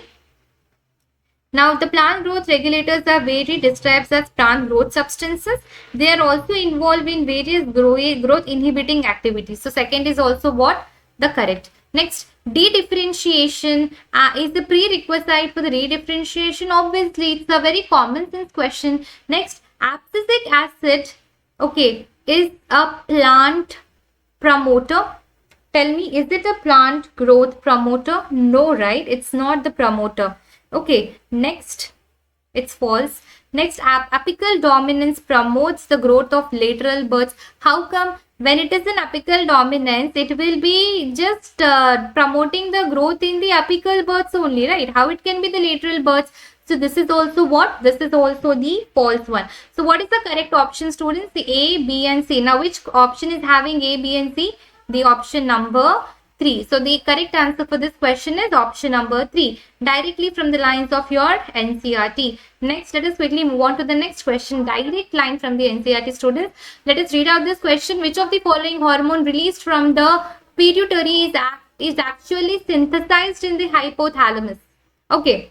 [SPEAKER 1] Now, the plant growth regulators are varied described as plant growth substances. They are also involved in various growth inhibiting activities. So, second is also what? The correct. Next, dedifferentiation is the prerequisite for the redifferentiation. Obviously, it's a very common sense question. Next, abscisic acid, okay, is a plant promoter. Tell me, is it a plant growth promoter? No, right? It's not the promoter. Okay, next, it's false. Next, apical dominance promotes the growth of lateral buds. How come? When it is an apical dominance, it will be just promoting the growth in the apical buds only, right? How it can be the lateral buds? So this is also what? This is also the false one. So what is the correct option, students? The A, B and C. Now which option is having A, B and C? The option number 3. So the correct answer for this question is option number 3, directly from the lines of your NCERT. Next, let us quickly move on to the next question. Direct line from the NCERT students. Let us read out this question. Which of the following hormone released from the pituitary is actually synthesized in the hypothalamus? Okay.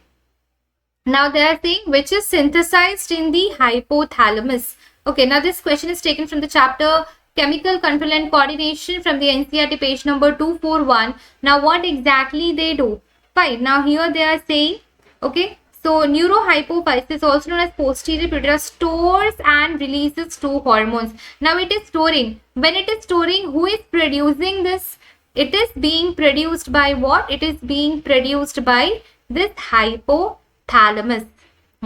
[SPEAKER 1] Now they are saying which is synthesized in the hypothalamus. Okay, now this question is taken from the chapter Chemical Control and Coordination from the NCERT, page number 241. Now what exactly they do? Fine. Now here they are saying, okay, so neurohypophysis, also known as posterior pituitary, stores and releases 2 hormones. Now it is storing. When it is storing, who is producing this? It is being produced by what? It is being produced by this hypothalamus.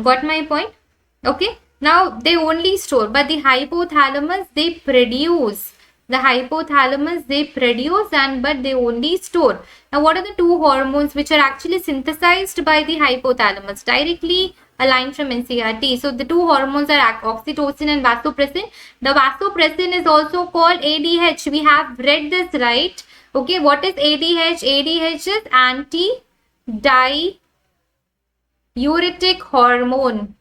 [SPEAKER 1] Got my point? Okay. Now they only store, but the hypothalamus they produce. The hypothalamus they produce but they only store. Now what are the 2 hormones which are actually synthesized by the hypothalamus? Directly aligned from NCERT. So the 2 hormones are oxytocin and vasopressin. The vasopressin is also called ADH. We have read this, right? Okay, what is ADH? ADH is anti-diuretic hormone.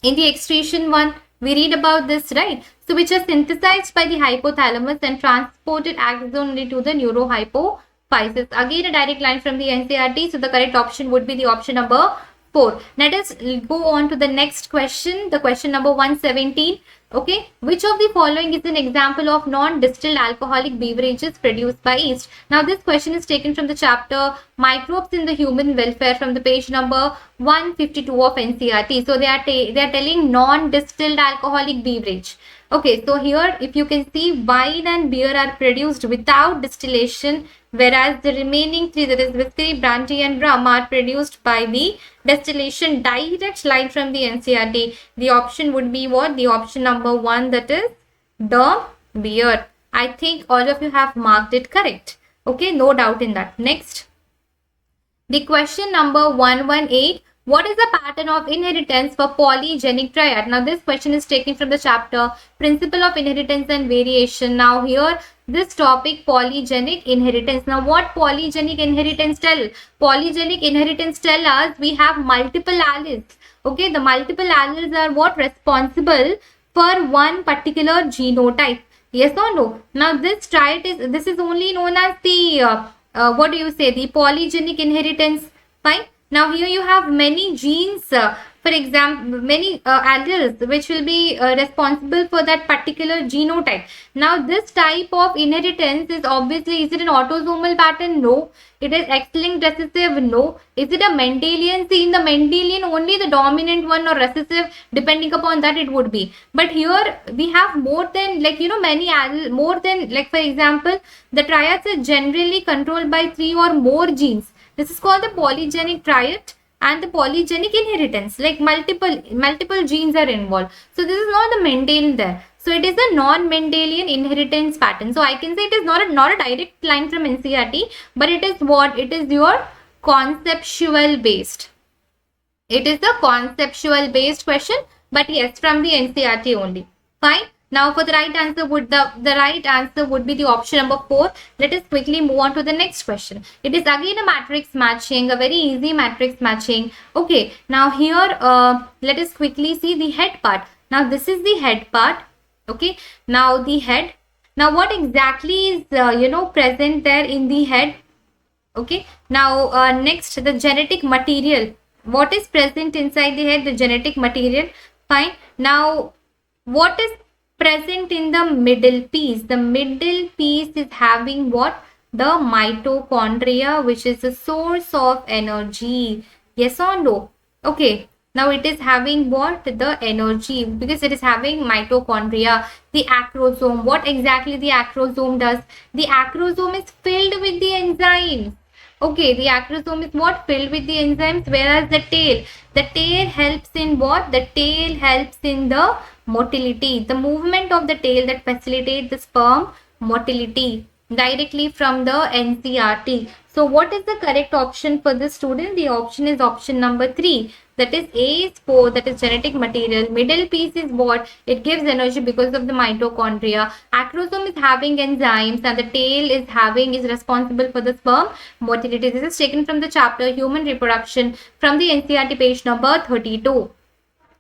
[SPEAKER 1] In the excretion one, we read about this, right? So which are synthesized by the hypothalamus and transported axonally to the neurohypophysis. Again, a direct line from the NCERT. So the correct option would be the option number 4. Let us go on to the next question. The question number 117. Okay, which of the following is an example of non-distilled alcoholic beverages produced by yeast? Now this question is taken from the chapter Microbes in the Human Welfare from the page number 152 of NCERT. So they are telling non-distilled alcoholic beverage. Okay, so here if you can see, wine and beer are produced without distillation, whereas the remaining 3, that is whiskey, brandy and rum, are produced by the distillation. Direct line from the NCERT. The option would be what? The option number 1, that is the beer. I think all of you have marked it correct. Okay, no doubt in that. Next, the question number 118. What is the pattern of inheritance for polygenic triad? Now this question is taken from the chapter Principle of Inheritance and Variation. Now here this topic polygenic inheritance. Now what polygenic inheritance tell? Polygenic inheritance tell us we have multiple alleles. Okay, the multiple alleles are what responsible for one particular genotype. Yes or no? Now this triad is only known as the what do you say, the polygenic inheritance. Fine. Now here you have many genes, for example, many alleles which will be responsible for that particular genotype. Now this type of inheritance is obviously, is it an autosomal pattern? No. It is X-linked recessive? No. Is it a Mendelian? See, in the Mendelian only the dominant one or recessive, depending upon that it would be. But here we have more than, like, you know, many alleles, more than, like, for example, the triads are generally controlled by 3 or more genes. This is called the polygenic triad and the polygenic inheritance, like multiple genes are involved. So this is not the Mendelian there. So it is a non-Mendelian inheritance pattern. So I can say it is not a direct line from NCERT, but it is what? It is your conceptual based. It is the conceptual based question, but yes, from the NCERT only. Fine. Now for the right answer would the right answer would be the option number 4. Let us quickly move on to the next question. It is again a matrix matching, a very easy matrix matching. Okay, now here let us quickly see the head part. Now this is the head part. Okay, now the head. Now what exactly is present there in the head? Okay, now next, the genetic material. What is present inside the head? The genetic material. Fine. Now what is present in the middle piece? The middle piece is having what? The mitochondria, which is the source of energy. Yes or no? Okay. Now it is having what? The energy, because it is having mitochondria. The acrosome. What exactly the acrosome does? The acrosome is filled with the enzymes. Okay, the acrosome is what? Filled with the enzymes, whereas the tail helps in what? The tail helps in the motility, the movement of the tail that facilitates the sperm motility, directly from the NCERT. So what is the correct option for this student? The option is option number 3. That is A is 4, that is genetic material. Middle piece is what? It gives energy because of the mitochondria. Acrosome is having enzymes, and the tail is responsible for the sperm motility. This is taken from the chapter Human Reproduction from the NCERT page number 32.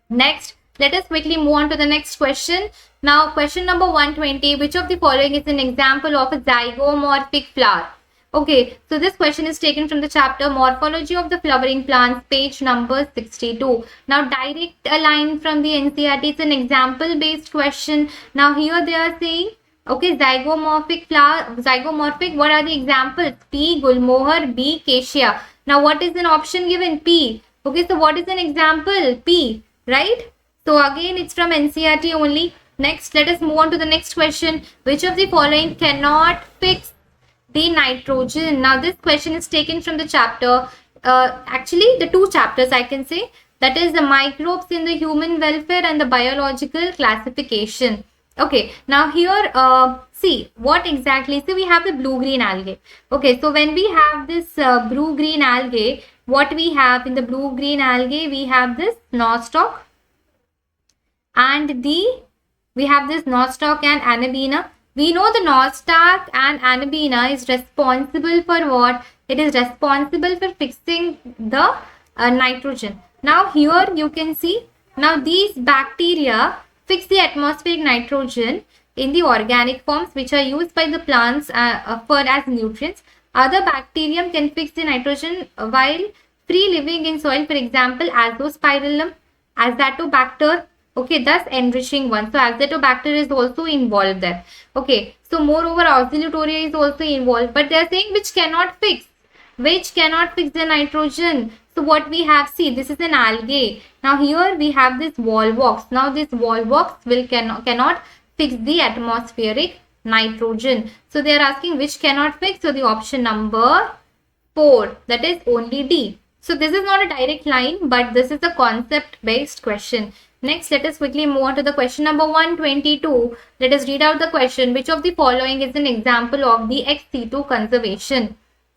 [SPEAKER 1] Next, let us quickly move on to the next question. Now, question number 120. Which of the following is an example of a zygomorphic flower? Okay, so this question is taken from the chapter Morphology of the Flowering Plants, page number 62. Now, direct a line from the NCERT. It's an example-based question. Now, here they are saying, okay, zygomorphic flower, zygomorphic, what are the examples? P, Gulmohar, B, Cassia. Now, what is an option given? P. Okay, so what is an example? P, right? So, again, it's from NCERT only. Next, let us move on to the next question. Which of the following cannot fix the nitrogen? Now this question is taken from the chapter, actually the 2 chapters I can say, that is the microbes in the human welfare and the biological classification. Okay, now here see what exactly, see we have the blue-green algae. Okay, so when we have this blue-green algae, what we have in the blue-green algae, we have this nostoc and we have this nostoc and Anabaena. We know the nostoc and Anabaena is responsible for what? It is responsible for fixing the nitrogen. Now here you can see, now these bacteria fix the atmospheric nitrogen in the organic forms which are used by the plants for as nutrients. Other bacterium can fix the nitrogen while free living in soil, for example Azospirillum, Azotobacter. Okay, thus enriching one. So Azotobacter is also involved there. Okay, so moreover Oscillatoria is also involved, but they are saying which cannot fix the nitrogen. So what we have, see, this is an algae. Now here we have this volvox. Now this volvox will cannot fix the atmospheric nitrogen. So they are asking which cannot fix. So the option number 4, that is only D. So this is not a direct line, but this is a concept based question. Next, let us quickly move on to the question number 122. Let us read out the question. Which of the following is an example of the ex situ conservation?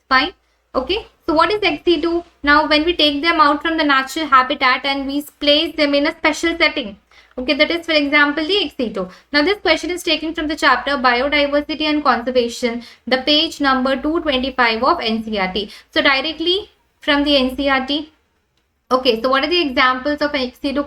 [SPEAKER 1] Fine. Okay. So what is XC2? Now when we take them out from the natural habitat and we place them in a special setting. Okay, that is for example the XC2. Now this question is taken from the chapter Biodiversity and Conservation, the page number 225 of NCERT. So directly from the NCERT. Okay, so what are the examples of XC2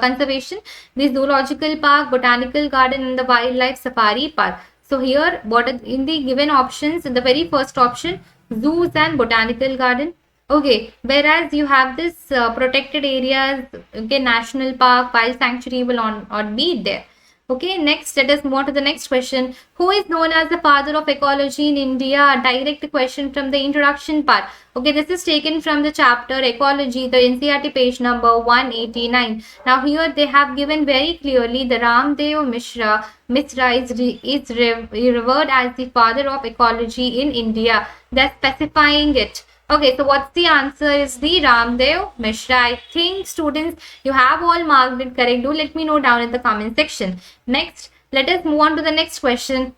[SPEAKER 1] conservation? The zoological park, botanical garden, and the wildlife safari park. So here, what are in the given options? In the very first option, zoos and botanical garden. Okay, whereas you have this protected areas, okay, national park, wild sanctuary will not be there. Okay, next, let us move on to the next question. Who is known as the father of ecology in India? Direct question from the introduction part. Okay, this is taken from the chapter Ecology, the NCERT page number 189. Now here they have given very clearly the Ramdev Mishra is revered as the father of ecology in India. They're specifying it. Okay, so what's the answer is the Ramdev Mishra. I think students, you have all marked it correct. Do let me know down in the comment section. Next, let us move on to the next question.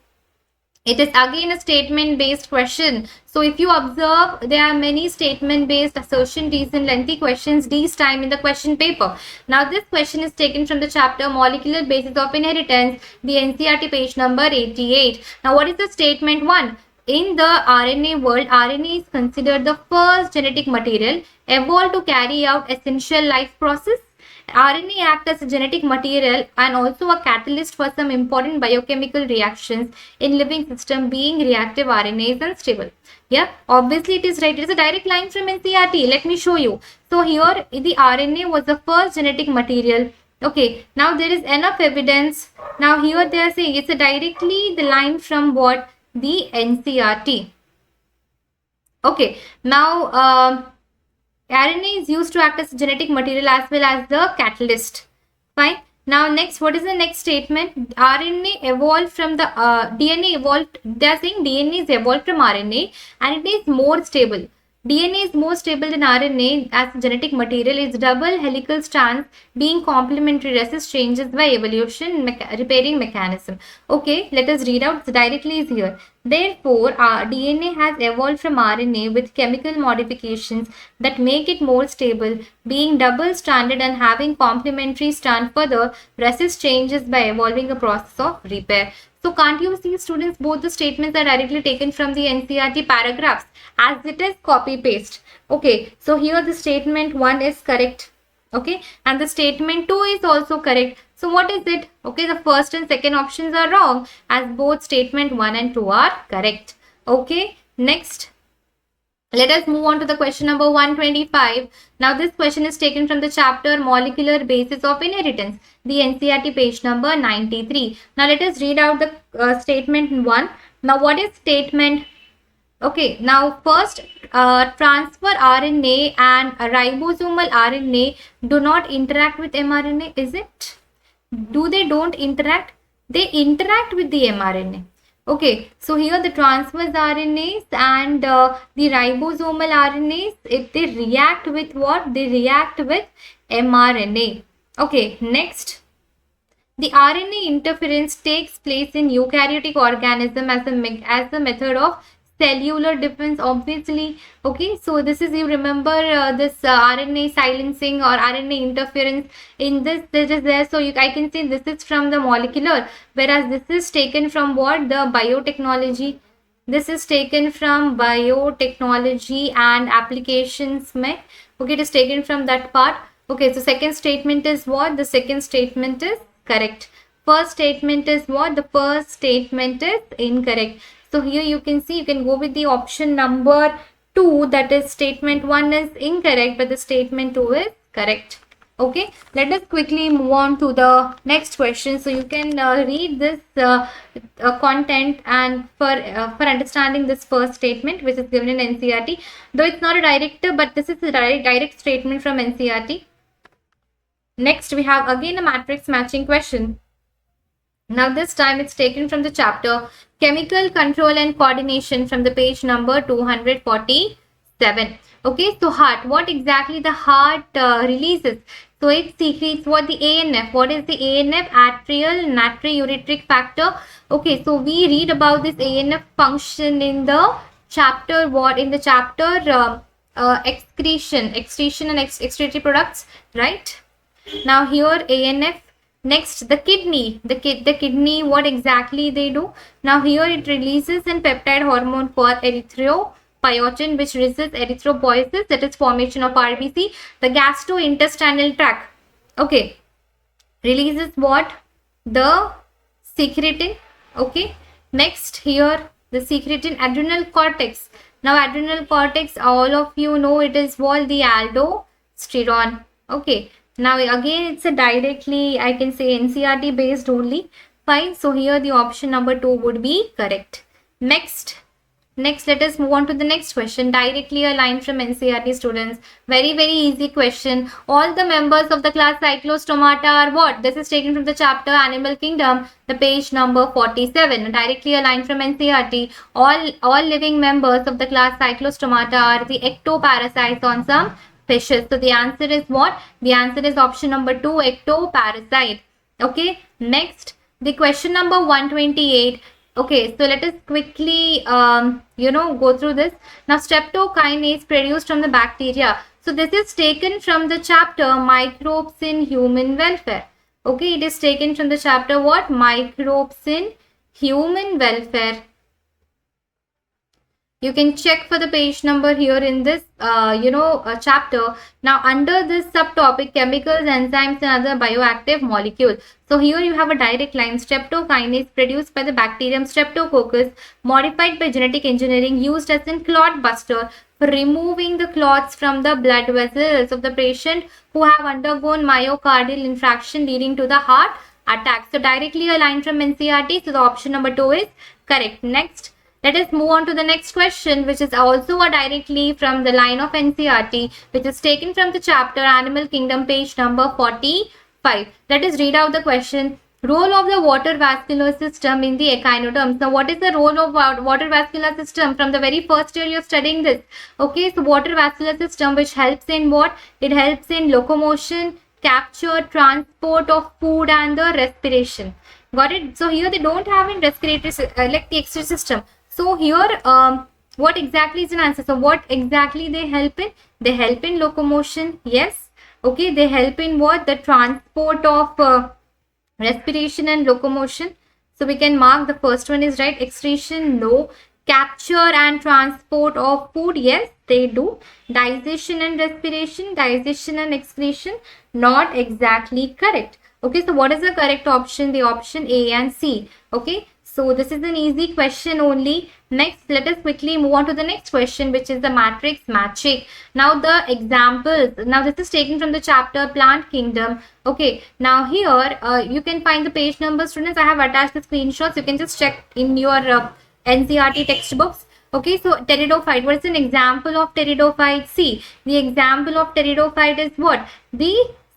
[SPEAKER 1] It is again a statement based question. So if you observe, there are many statement based assertion, reason, lengthy questions this time in the question paper. Now this question is taken from the chapter Molecular Basis of Inheritance, the NCERT page number 88. Now what is the statement 1? In the RNA world, RNA is considered the first genetic material evolved to carry out essential life process. RNA acts as a genetic material and also a catalyst for some important biochemical reactions in living system, being reactive RNAs and stable. Yeah, obviously it is right. It is a direct line from NCERT. Let me show you. So here the RNA was the first genetic material. Okay, now there is enough evidence. Now here they are saying it's a directly the line from what? The NCERT. Okay, now RNA is used to act as genetic material as well as the catalyst. Fine. Now next, what is the next statement? RNA evolved from the DNA evolved. They are saying DNA is evolved from RNA and it is more stable. DNA is more stable than RNA as genetic material. Its double helical strands being complementary resist changes by evolution repairing mechanism. Okay, let us read out. Directly is here. Therefore, our DNA has evolved from RNA with chemical modifications that make it more stable, being double-stranded and having complementary strand further resist changes by evolving a process of repair. So can't you see, students, both the statements are directly taken from the NCERT paragraphs as it is copy paste. Okay, so here the statement 1 is correct. Okay, and the statement 2 is also correct. So what is it? Okay, the first and second options are wrong as both statement 1 and 2 are correct. Okay, next. Let us move on to the question number 125. Now this question is taken from the chapter Molecular Basis of Inheritance, the NCERT page number 93. Now let us read out the statement 1. Now what is statement? Okay, now first transfer RNA and ribosomal RNA do not interact with mRNA, is it? Do they don't interact? They interact with the mRNA. Okay, so here the transverse RNAs and the ribosomal RNAs, if they react with what? They react with mRNA. Okay, next. The RNA interference takes place in eukaryotic organism as a method of cellular defense, obviously. Okay, so this is, you remember this RNA silencing or RNA interference in this is there. So I can say this is from the molecular, whereas this is taken from what? The biotechnology. This is taken from biotechnology and applications. Okay, it is taken from that part. Okay, so second statement is what? The second statement is correct. First statement is what? The first statement is incorrect. So here you can see, you can go with the option number 2, that is statement 1 is incorrect, but the statement 2 is correct. Okay, let us quickly move on to the next question. So you can read this content and for understanding this first statement which is given in NCERT. Though it's not a direct, but this is a direct statement from NCERT. Next, we have again a matrix matching question. Now this time it's taken from the chapter Chemical Control and Coordination from the page number 247. Okay, so heart, what exactly the heart releases? So it secretes what? The ANF. What is the ANF? Atrial natriuretic factor. Okay, so we read about this ANF function in the chapter what? In the chapter excretion and excretory products, right? Now here ANF. Next, the kidney. The kidney, what exactly they do? Now here it releases a peptide hormone called erythropoietin, which resists erythropoiesis, that is formation of RBC. The gastrointestinal tract, okay, releases what? The secretin, okay. Next here, the secretin adrenal cortex. Now adrenal cortex, all of you know it is what? The aldosterone, okay. Now again it's a directly, I can say NCERT based only. Fine. So here the option number 2 would be correct. Next, let us move on to the next question. Directly a line from NCERT students. Very easy question. All the members of the class Cyclostomata are what? This is taken from the chapter Animal Kingdom, the page number 47. Directly a line from NCERT. All living members of the class Cyclostomata are the ectoparasites on some fishes. So the answer is what? The answer is option number 2, ectoparasite. Okay. Next, the question number 128. Okay, so let us quickly, go through this. Now, streptokinase produced from the bacteria. So this is taken from the chapter Microbes in Human Welfare. Okay, it is taken from the chapter what? Microbes in Human Welfare. You can check for the page number here in this, chapter. Now, under this subtopic, chemicals, enzymes, and other bioactive molecules. So, here you have a direct line. Streptokinase produced by the bacterium Streptococcus, modified by genetic engineering, used as a clot buster for removing the clots from the blood vessels of the patient who have undergone myocardial infarction leading to the heart attack. So, directly a line from NCERT. So, the option number 2 is correct. Next, let us move on to the next question, which is also directly from the line of NCERT, which is taken from the chapter Animal Kingdom, page number 45. Let us read out the question. Role of the water vascular system in the echinoderm. So, what is the role of water vascular system? From the very first year you're studying this. Okay, so water vascular system, which helps in what? It helps in locomotion, capture, transport of food, and the respiration. Got it? So, here they don't have in respiratory, like the excretory system. So here, what exactly is an answer? So what exactly they help in? They help in locomotion. Yes. Okay. They help in what? The transport of respiration and locomotion. So we can mark the first one is right. Excretion, no. Capture and transport of food, yes, they do. Digestion and respiration, digestion and excretion, not exactly correct. Okay. So what is the correct option? The option A and C. Okay. So this is an easy question only. Next, let us quickly move on to the next question, which is the matrix matching. Now the examples. Now this is taken from the chapter Plant Kingdom. Okay. Now here you can find the page number, students. I have attached the screenshots. You can just check in your NCERT textbooks. Okay. So pteridophyte. What is an example of pteridophyte? See, the example of pteridophyte is what? The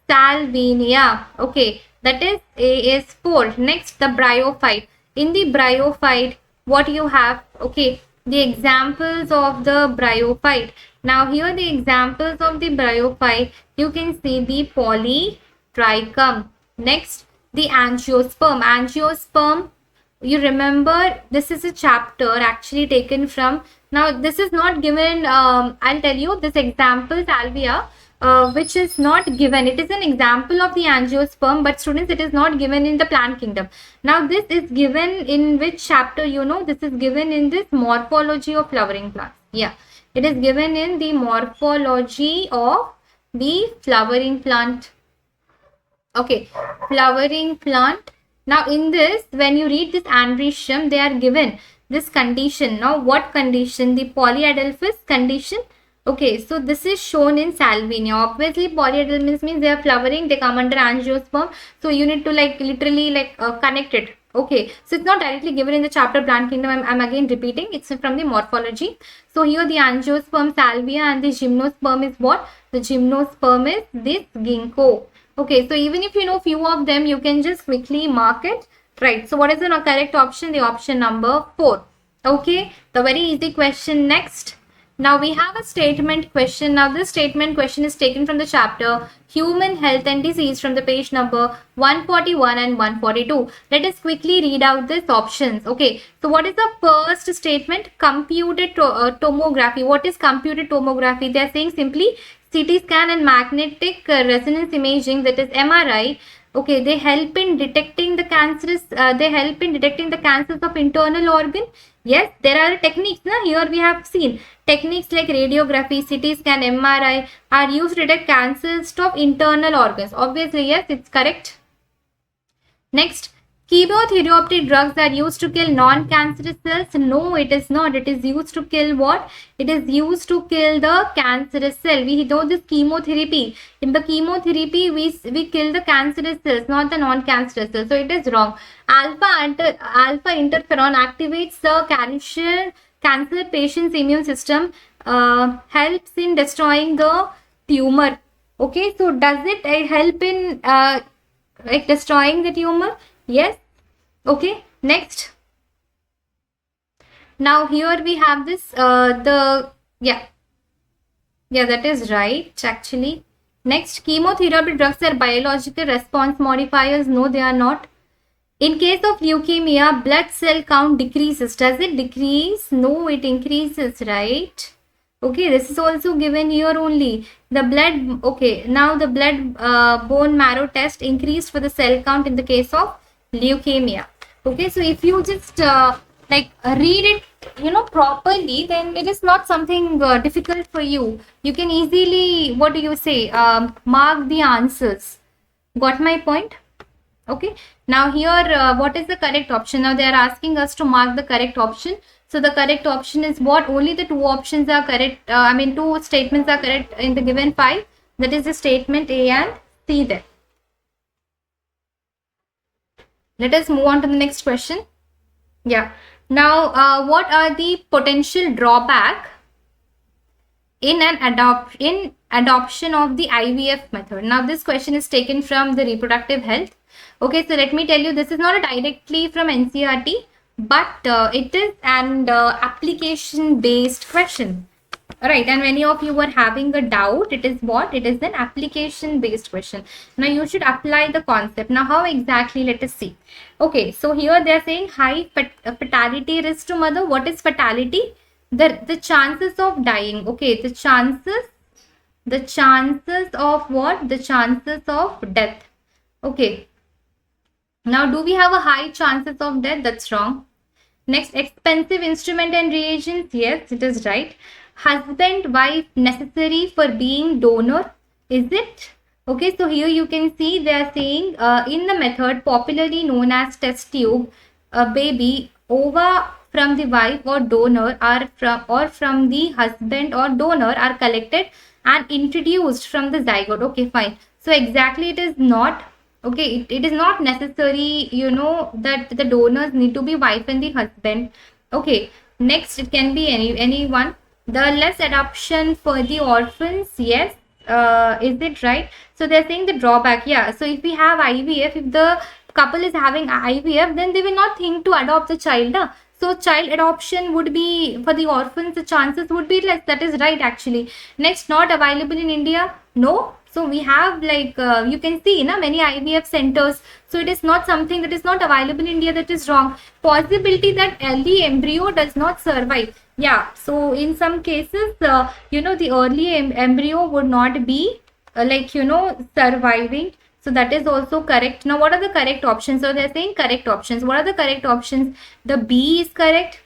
[SPEAKER 1] Salvinia. Okay. That is A is 4. Next, the bryophyte. In the bryophyte, what you have? Okay, the examples of the bryophyte. Now here the examples of the bryophyte, you can see the polytrichum. Next, the angiosperm. Angiosperm, you remember this is a chapter actually taken from, now this is not given, I'll tell you this example salvia, which is not given. It is an example of the angiosperm, but students, it is not given in the plant kingdom. Now this is given in which chapter? You know, this is given in this morphology of flowering plants. Yeah, it is given in the morphology of the flowering plant. Okay, flowering plant. Now in this, when you read this Andrecium, they are given this condition. Now what condition? The polyadelphous condition. Okay, so this is shown in Salvinia. Obviously, polyadelphous means they are flowering, they come under angiosperm. So you need to literally connect it. Okay, so it's not directly given in the chapter Plant Kingdom. I'm again repeating. It's from the morphology. So here the angiosperm, salvia, and the gymnosperm is what? The gymnosperm is this ginkgo. Okay, so even if you know few of them, you can just quickly mark it. Right. So what is the correct option? The option number 4. Okay, the very easy question next. Now we have a statement question. Now this statement question is taken from the chapter Human Health and Disease from the page number 141 and 142. Let us quickly read out these options. Okay, so what is the first statement? Computed tomography. What is computed tomography? They are saying simply CT scan and magnetic resonance imaging, that is MRI. Okay, they help in detecting the cancers. They help in detecting the cancers of internal organ. Yes, there are techniques. Here we have seen techniques like radiography, CT scan, MRI are used to detect cancers of internal organs. Obviously, yes, it's correct. Next, chemotherapeutic drugs are used to kill non-cancerous cells. No, it is not. It is used to kill what? It is used to kill the cancerous cell. We know this chemotherapy. In the chemotherapy, we kill the cancerous cells, not the non-cancerous cells. So it is wrong. Alpha interferon activates the cancer patient's immune system, helps in destroying the tumor. Okay, so does it help in like destroying the tumor? Yes. Okay, next. Now here we have this yeah, that is right actually. Next, chemotherapy drugs are biological response modifiers. No, they are not. In case of leukemia, blood cell count decreases. Does it decrease? No, it increases, right? Okay, this is also given here only. The blood, okay, now the blood bone marrow test increased for the cell count in the case of leukemia. Okay, so if you just read it, properly, then it is not something difficult for you. You can easily, what do you say, mark the answers. Got my point? Okay, now here what is the correct option? Now they are asking us to mark the correct option. So the correct option is what? Only the two options are correct. Two statements are correct in the given file. That is the statement A and C there. Let us move on to the next question. Yeah. Now, what are the potential drawback in adoption of the IVF method? Now, this question is taken from the reproductive health. Okay, so let me tell you, this is not directly from NCERT, but it is an application based question. Alright, and many of you were having a doubt. It is what? It is an application based question. Now you should apply the concept. Now how exactly? Let us see. Okay, so here they are saying high fatality risk to mother. What is fatality? The chances of dying. Okay, the chances of what? The chances of death. Okay. Now do we have a high chances of death? That's wrong. Next, expensive instrument and reagents. Yes, it is right. Husband, wife necessary for being donor. Is it? Okay, so here you can see they are saying in the method popularly known as test tube, a baby, ova from the wife or donor from the husband or donor are collected and introduced from the zygote. Okay, fine. So exactly it is not. Okay, it is not necessary, that the donors need to be wife and the husband. Okay, next it can be anyone. The less adoption for the orphans. Yes, is it right? So they're saying the drawback. Yeah, so if we have IVF, if the couple is having IVF, then they will not think to adopt the child. So child adoption would be for the orphans, the chances would be less. That is right actually. Next, not available in India. No. So we have you can see many IVF centers. So it is not something that is not available in India. That is wrong. Possibility that early embryo does not survive. Yeah. So in some cases, the early embryo would not be surviving. So that is also correct. Now what are the correct options? So they're saying correct options. What are the correct options? The B is correct.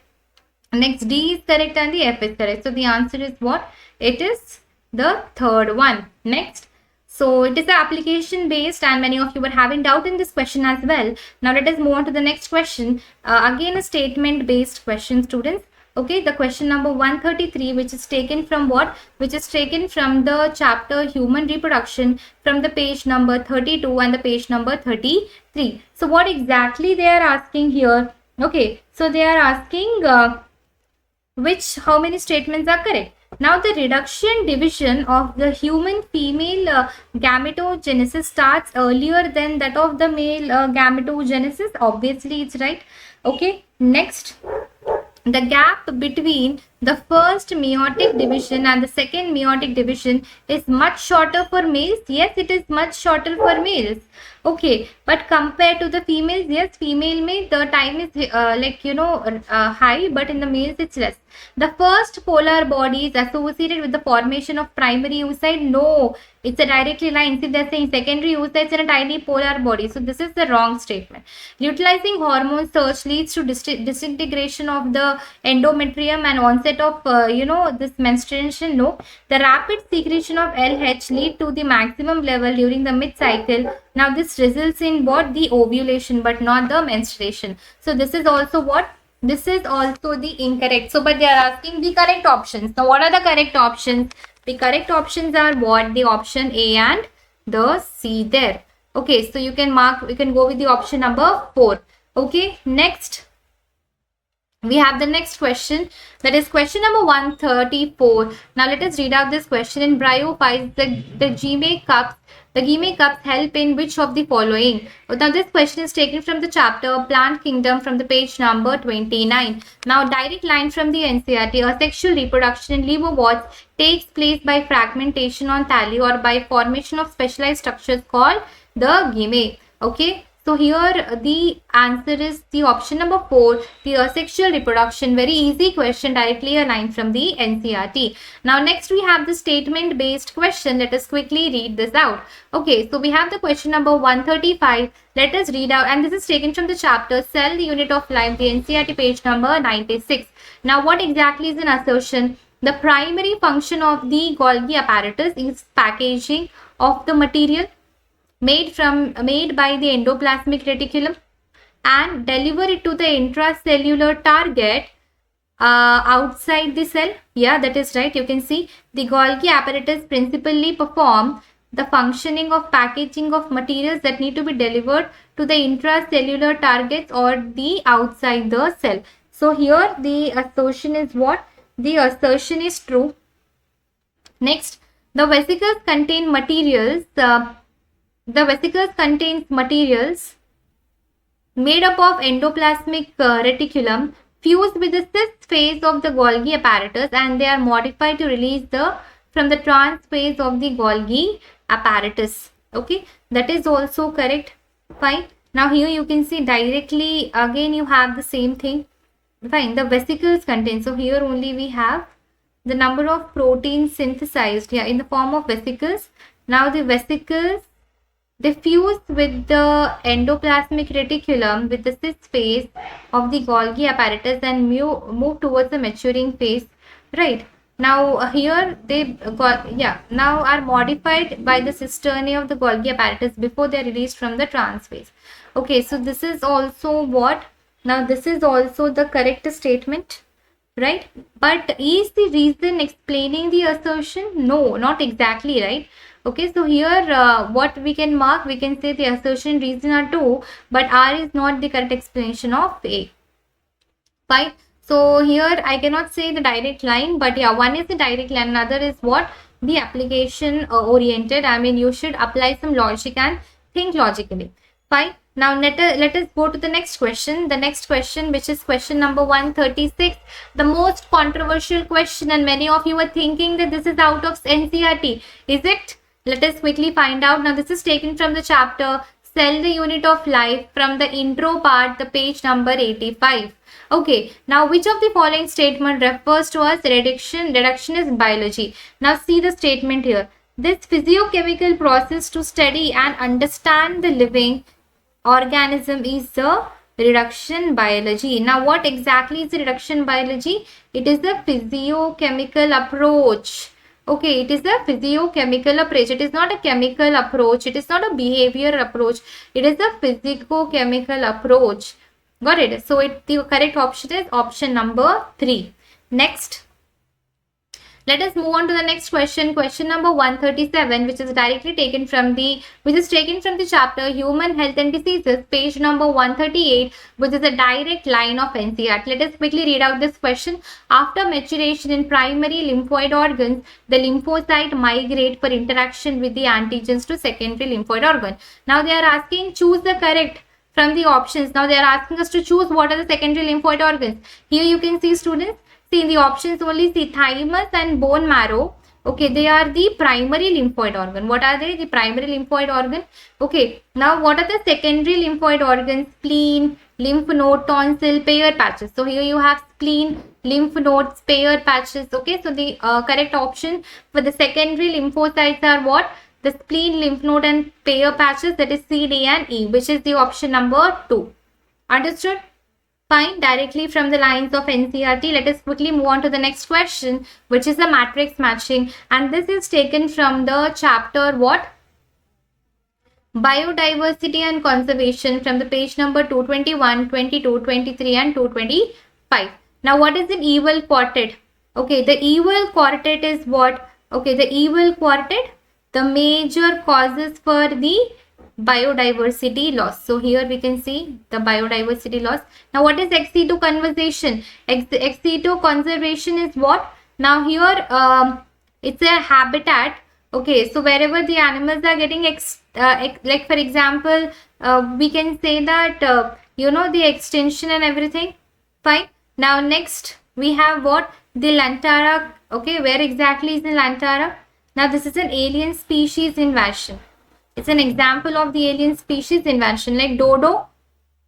[SPEAKER 1] Next D is correct and the F is correct. So the answer is what? It is the third one. Next. So it is the application based and many of you were having doubt in this question as well. Now let us move on to the next question. Again a statement based question, students. Okay, the question number 133, which is taken from what? Which is taken from the chapter Human Reproduction from the page number 32 and the page number 33. So what exactly they are asking here? Okay, so they are asking how many statements are correct. Now the reduction division of the human female gametogenesis starts earlier than that of the male gametogenesis. Obviously it's right. Okay, next. The gap between The first meiotic division and the second meiotic division is much shorter for males. Yes, it is much shorter for males. Okay, but compared to the females, yes, female may the time is high, but in the males it's less. The first polar body is associated with the formation of primary oocyte. No, it's a directly line. See, they're saying secondary oocytes in a tiny polar body. So this is the wrong statement. Utilizing hormone surge leads to disintegration of the endometrium and onset of this menstruation. No, the rapid secretion of LH lead to the maximum level during the mid-cycle. Now this results in what? The ovulation, but not the menstruation. So this is also what? This is also the incorrect. So, but they are asking the correct options. Now, what are the correct options? The correct options are what? The option A and the C there. Okay, so you can mark, you can go with the option number 4. Okay, next. We have the next question, that is question number 134. Now let us read out this question. In bryophytes, the Gime cups, help in which of the following? Now this question is taken from the chapter Plant Kingdom from the page number 29. Now direct line from the NCERT, asexual reproduction in liverworts takes place by fragmentation on thalli or by formation of specialized structures called the Gime. Okay. So here the answer is the option number 4, the asexual reproduction. Very easy question, directly aligned from the NCERT. Now next we have the statement based question. Let us quickly read this out. Okay, so we have the question number 135. Let us read out, and this is taken from the chapter Cell, the Unit of Life, the NCERT page number 96. Now what exactly is an assertion? The primary function of the Golgi apparatus is packaging of the material made by the endoplasmic reticulum and deliver it to the intracellular target outside the cell. Yeah, that is right. You can see the Golgi apparatus principally perform the functioning of packaging of materials that need to be delivered to the intracellular targets or the outside the cell. So here the assertion is what? The assertion is true. Next, the vesicles contain materials. The vesicles contains materials made up of endoplasmic reticulum fused with the cis phase of the Golgi apparatus, and they are modified to release from the trans phase of the Golgi apparatus. Okay, that is also correct. Fine. Now here you can see directly again you have the same thing. Fine. The vesicles contain. So here only we have the number of proteins synthesized here in the form of vesicles. Now the vesicles, they fuse with the endoplasmic reticulum with the cis phase of the Golgi apparatus and move towards the maturing phase. Right. Now here they now are modified by the cisternae of the Golgi apparatus before they are released from the trans phase. Okay, so this is also what? Now this is also the correct statement, right? But is the reason explaining the assertion? No, not exactly, right? Okay, so here what we can mark, we can say the assertion reason are 2, but R is not the correct explanation of A. Fine. So here I cannot say the direct line, but yeah, one is the direct line, another is what? The application oriented. I mean, you should apply some logic and think logically. Fine. Now let us go to the next question. The next question, which is question number 136, the most controversial question, and many of you are thinking that this is out of NCERT. Is it? Let us quickly find out. Now this is taken from the chapter Cell, the Unit of Life, from the intro part, the page number 85. Okay, now which of the following statement refers to as reductionist biology? Now see the statement here. This physiochemical process to study and understand the living organism is the reduction biology. Now what exactly is the reduction biology? It is the physiochemical approach. Okay, it is the physiochemical approach. It is not a chemical approach. It is not a behavior approach. It is a physicochemical approach. Got it? So the correct option is option number 3. Next. Let us move on to the next question. Question number 137, which is directly taken from the chapter Human Health and Diseases, page number 138, which is a direct line of NCERT. Let us quickly read out this question. After maturation in primary lymphoid organs, the lymphocyte migrate for interaction with the antigens to secondary lymphoid organ. Now they are asking choose the correct from the options. Now they are asking us to choose what are the secondary lymphoid organs. Here you can see, students, See, in the options only, see, thymus and bone marrow. Okay, they are the primary lymphoid organ. What are they? The primary lymphoid organ. Okay, now what are the secondary lymphoid organs? Spleen, lymph node, tonsil, Peyer's patches. So here you have spleen, lymph nodes, Peyer's patches. Okay, so the correct option for the secondary lymphocytes are what? The spleen, lymph node and Peyer's patches, that is C, D and E, which is the option number 2. Understood? Fine, directly from the lines of NCERT. Let us quickly move on to the next question, which is the matrix matching. And this is taken from the chapter what? Biodiversity and conservation, from the page number 221, 22, 23 and 225. Now what is an evil quartet? Okay, the evil quartet is what? Okay, the evil quartet, the major causes for the biodiversity loss. So here we can see the biodiversity loss. Now what is ex situ conservation? Ex situ conservation is what? Now here it's a habitat. Okay, so wherever the animals are getting like for example, we can say that you know, the extension and everything. Fine. Now next we have what? The Lantara. Okay, where exactly is the Lantara? Now this is an alien species invasion. It's an example of the alien species invasion, like dodo.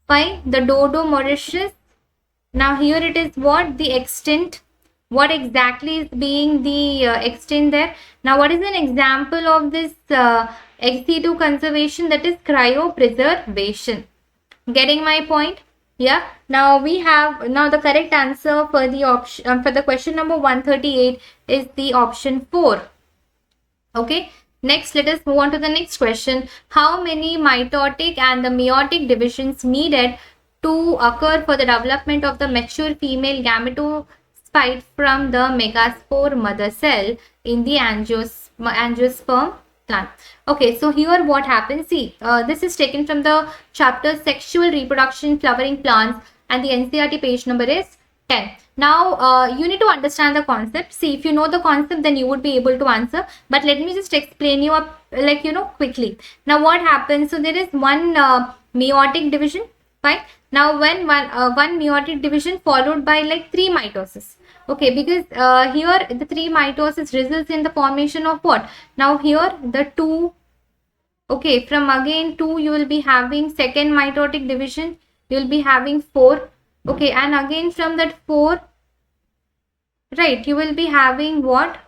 [SPEAKER 1] Fine, the dodo Mauritius. Now here it is what? The extent. What exactly is being the extent there? Now what is an example of this ex situ conservation? That is cryopreservation. Getting my point? Yeah. Now we have, now the correct answer for the option for the question number 138 is the option 4. Okay. Next, let us move on to the next question. How many mitotic and the meiotic divisions needed to occur for the development of the mature female gametospite from the megaspore mother cell in the angiosperm plant? Okay, so here what happens? See, this is taken from the chapter Sexual Reproduction Flowering Plants, and the NCERT page number is 10. Now you need to understand the concept. See, if you know the concept, then you would be able to answer, but let me just explain you up, like, you know, quickly. Now what happens? So there is one meiotic division. Fine. Now when one meiotic division followed by like 3 mitosis. Okay, because here the 3 mitosis results in the formation of what? Now here the 2. Okay, from again 2 you will be having second mitotic division. You will be having 4. Okay, and again from that 4, right, you will be having what?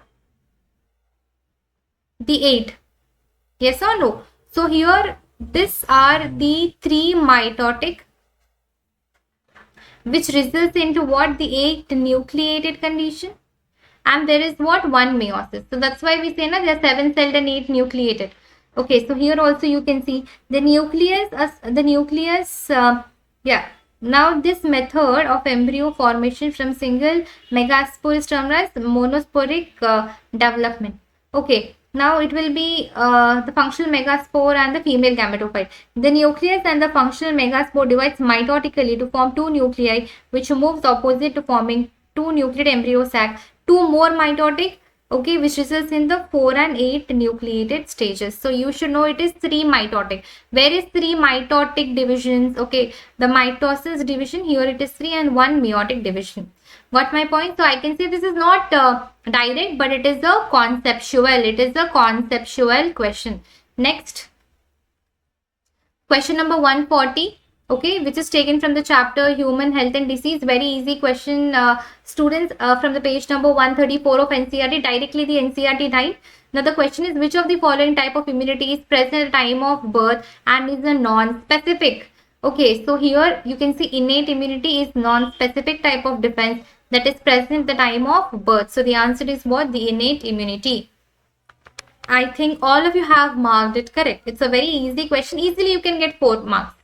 [SPEAKER 1] The 8. Yes or no? So here, these are the 3 mitotic, which results into what? The 8 nucleated condition. And there is what? 1 meiosis. So that's why we say, na, they are 7-celled and 8 nucleated. Okay, so here also you can see the nucleus, yeah. Now this method of embryo formation from single megaspore is termed as monosporic development. Okay, now it will be the functional megaspore and the female gametophyte. The nucleus and the functional megaspore divides mitotically to form 2 nuclei, which moves opposite to forming 2 nucleated embryo sac. 2 more mitotic, okay, which results in the 4 and 8 nucleated stages. So you should know it is 3 mitotic. Where is 3 mitotic divisions? Okay, the mitosis division, here it is 3 and 1 meiotic division. Got my point? So I can say this is not direct, but it is a conceptual. It is a conceptual question. Next, question number 140. Okay, which is taken from the chapter Human Health and Disease. Very easy question, students, from the page number 134 of NCERT, directly the NCERT 9. Now the question is, which of the following type of immunity is present at the time of birth and is a non-specific? Okay, so here you can see innate immunity is non-specific type of defense that is present at the time of birth. So the answer is what? The innate immunity. I think all of you have marked it correct. It's a very easy question. Easily you can get 4 marks.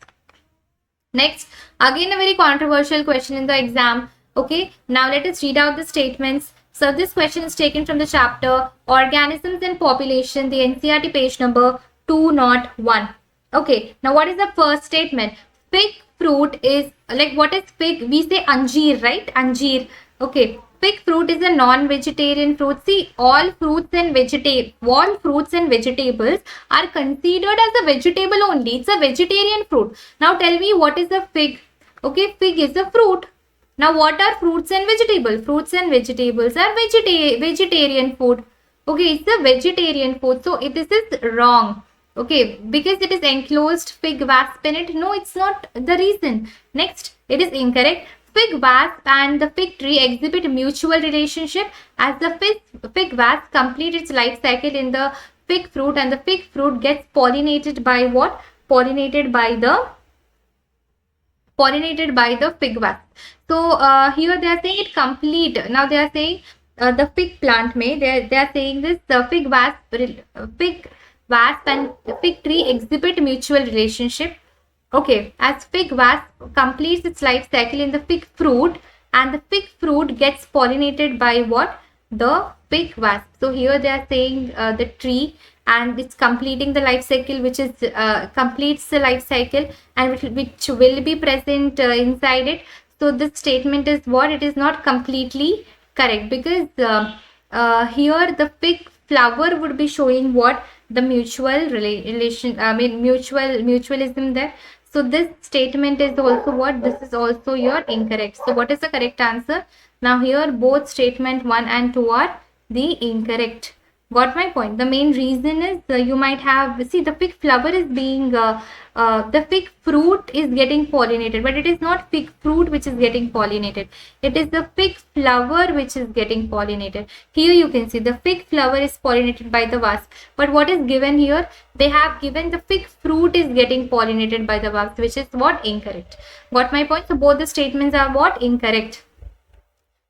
[SPEAKER 1] Next, again a very controversial question in the exam. Okay, now let us read out the statements. So this question is taken from the chapter Organisms and Population, the NCERT page number 201. Okay, now what is the first statement? Fig fruit is, like, what is fig? We say anjeer, right? Anjeer. Okay, fig fruit is a non-vegetarian fruit. See, all fruits and vegetables are considered as a vegetable only. It's a vegetarian fruit. Now tell me, what is a fig? Okay, fig is a fruit. Now, what are fruits and vegetables? Fruits and vegetables are vegetarian food. Okay, it's a vegetarian food. So this is wrong. Okay, because it is enclosed fig wasp in it. No, it's not the reason. Next, it is incorrect. Fig wasp and the fig tree exhibit mutual relationship as the fig wasp completes its life cycle in the fig fruit, and the fig fruit gets pollinated by what? Pollinated by the fig wasp. So here they are saying it complete. Now they are saying the fig plant may, they are saying this, the fig wasp and fig tree exhibit mutual relationship. Okay, as fig wasp completes its life cycle in the fig fruit, and the fig fruit gets pollinated by what? The fig wasp. So here they are saying the tree, and it's completing the life cycle, which is completes the life cycle, and which will be present inside it. So this statement is what? It is not completely correct, because here the fig flower would be showing what? The mutual relation, I mean mutualism there. So this statement is also what? This is also your incorrect. So what is the correct answer? Now here both statement 1 and 2 are the incorrect. Got my point? The main reason is you might have, see, the fig flower is being the fig fruit is getting pollinated, but it is not fig fruit which is getting pollinated. It is the fig flower which is getting pollinated. Here you can see the fig flower is pollinated by the wasp, but what is given here? They have given the fig fruit is getting pollinated by the wasp, which is what? Incorrect. Got my point? So both the statements are what? Incorrect.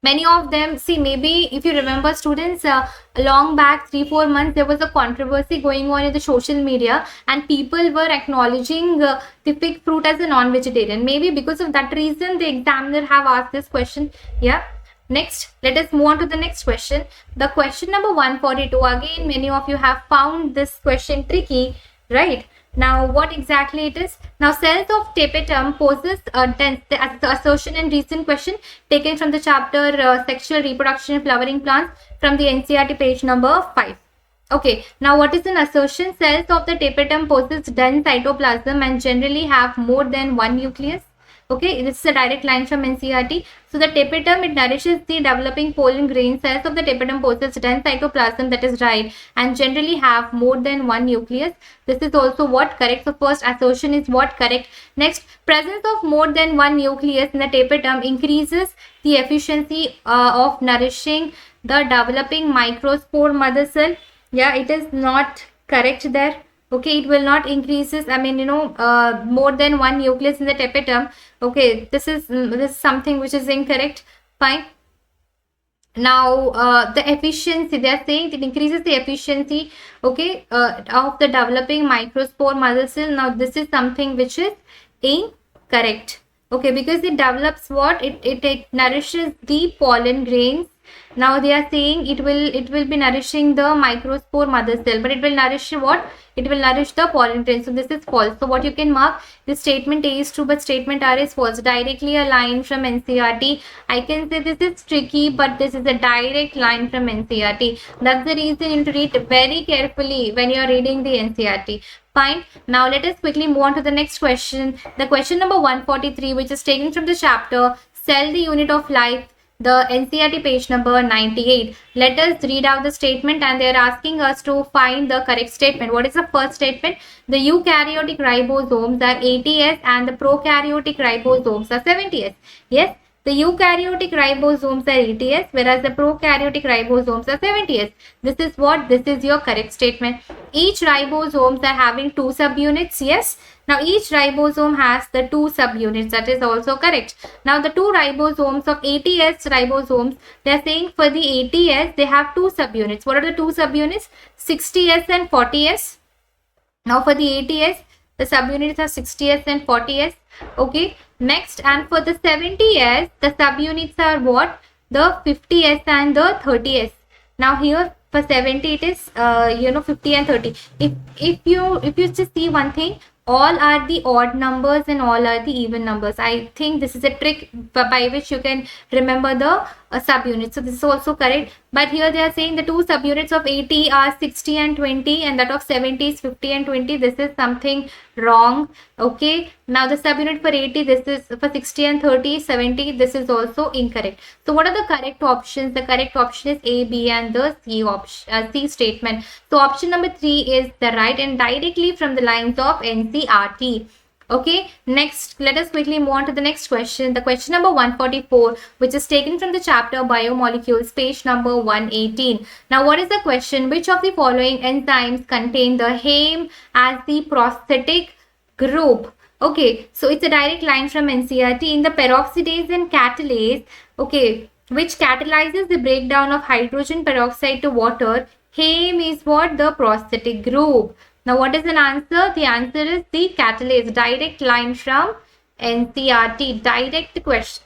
[SPEAKER 1] Many of them, see, maybe if you remember, students, long back 3-4 months there was a controversy going on in the social media, and people were acknowledging the fig fruit as a non-vegetarian. Maybe because of that reason the examiner have asked this question. Yeah. Next, let us move on to the next question. The question number 142. Again, many of you have found this question tricky, right? Now, what exactly it is? Now, cells of tapetum poses a dense, the assertion and recent question taken from the chapter Sexual Reproduction in Flowering Plants from the NCERT page number 5. Okay, now what is an assertion? Cells of the tapetum possess dense cytoplasm and generally have more than one nucleus. Okay, this is a direct line from NCERT. So the tapetum, it nourishes the developing pollen grain. Cells of the tapetum possess dense cytoplasm, that is right, and generally have more than one nucleus. This is also what? Correct. So first assertion is what? Correct. Next, presence of more than one nucleus in the tapetum increases the efficiency of nourishing the developing microspore mother cell. Yeah, it is not correct there. Okay, it will not increases, I mean, more than one nucleus in the tapetum. Okay, this is something which is incorrect. Fine. Now the efficiency, they are saying it increases the efficiency, okay, of the developing microspore mother cell. Now this is something which is incorrect. Okay, because it develops what? It nourishes the pollen grains. Now they are saying it will be nourishing the microspore mother cell, but it will nourish what? It will nourish the pollen grains. So this is false. So what you can mark? This statement A is true, but statement R is false. Directly a line from NCERT. I can say this is tricky, but this is a direct line from NCERT. That's the reason you need to read very carefully when you are reading the NCERT. Fine. Now let us quickly move on to the next question. The question number 143, which is taken from the chapter Cell, the Unit of Life, the NCERT page number 98. Let us read out the statement, and they are asking us to find the correct statement. What is the first statement? The eukaryotic ribosomes are 80S and the prokaryotic ribosomes are 70S. Yes, the eukaryotic ribosomes are 80S, whereas the prokaryotic ribosomes are 70S. This is what? This is your correct statement. Each ribosomes are having 2 subunits. Yes. Now each ribosome has the 2 subunits. That is also correct. Now the 2 ribosomes of 80S ribosomes, they are saying for the 80S they have 2 subunits. What are the 2 subunits? 60S and 40S. Now for the 80S, the subunits are 60S and 40S. Okay. Next, and for the 70S, the subunits are what? The 50S and the 30S. Now here for 70 it is 50 and 30. If you just see one thing, all are the odd numbers and all are the even numbers. I think this is a trick by which you can remember the subunits. So this is also correct. But here they are saying the two subunits of 80 are 60 and 20, and that of 70 is 50 and 20. This is something wrong. Okay, now the subunit for 80, this is for 60 and 30, 70, this is also incorrect. So what are the correct options? The correct option is A, B, and the C option, C statement. So option number 3 is the right, and directly from the lines of NCERT. Okay, next let us quickly move on to the next question. The question number 144, which is taken from the chapter Biomolecules, page number 118. Now what is the question? Which of the following enzymes contain the heme as the prosthetic group? Okay, so it's a direct line from NCERT. In the peroxidase and catalase, okay, which catalyzes the breakdown of hydrogen peroxide to water, heme is what? The prosthetic group. Now, what is an answer? The answer is the catalase. Direct line from NCERT. Direct question.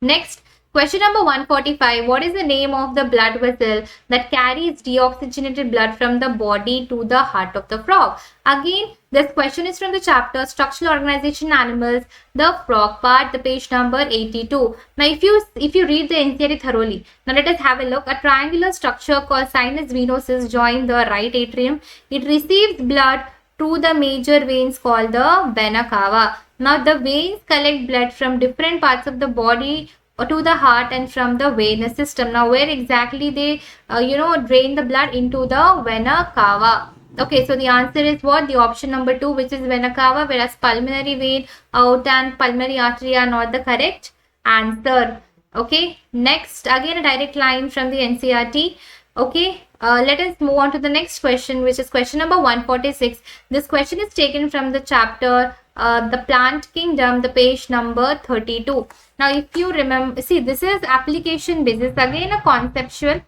[SPEAKER 1] Next, question number 145. What is the name of the blood vessel that carries deoxygenated blood from the body to the heart of the frog? Again, this question is from the chapter Structural Organization Animals, the frog part, the page number 82. Now, if you read the NCERT thoroughly, now let us have a look. A triangular structure called sinus venosus joins the right atrium. It receives blood to the major veins called the vena cava. Now, the veins collect blood from different parts of the body to the heart and from the venous system. Now, where exactly they, drain the blood? Into the vena cava. Okay, so the answer is what? The option number 2, which is vena cava, whereas pulmonary vein, aorta, and pulmonary artery are not the correct answer. Okay, next, again a direct line from the NCERT. Okay, let us move on to the next question, which is question number 146. This question is taken from the chapter the plant kingdom, the page number 32. Now, if you remember, see, this is application basis, again a conceptual.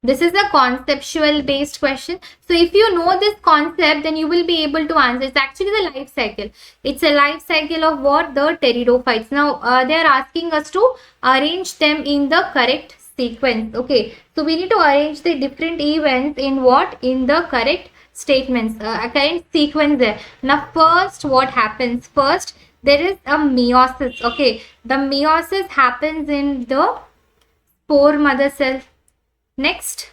[SPEAKER 1] This is a conceptual based question. So if you know this concept, then you will be able to answer. It's actually the life cycle. It's a life cycle of what? The pteridophytes. Now they are asking us to arrange them in the correct sequence. Okay, so we need to arrange the different events in what? In the correct statements, correct sequence there. Now first, what happens? First, there is a meiosis. Okay, the meiosis happens in the spore mother cell. Next,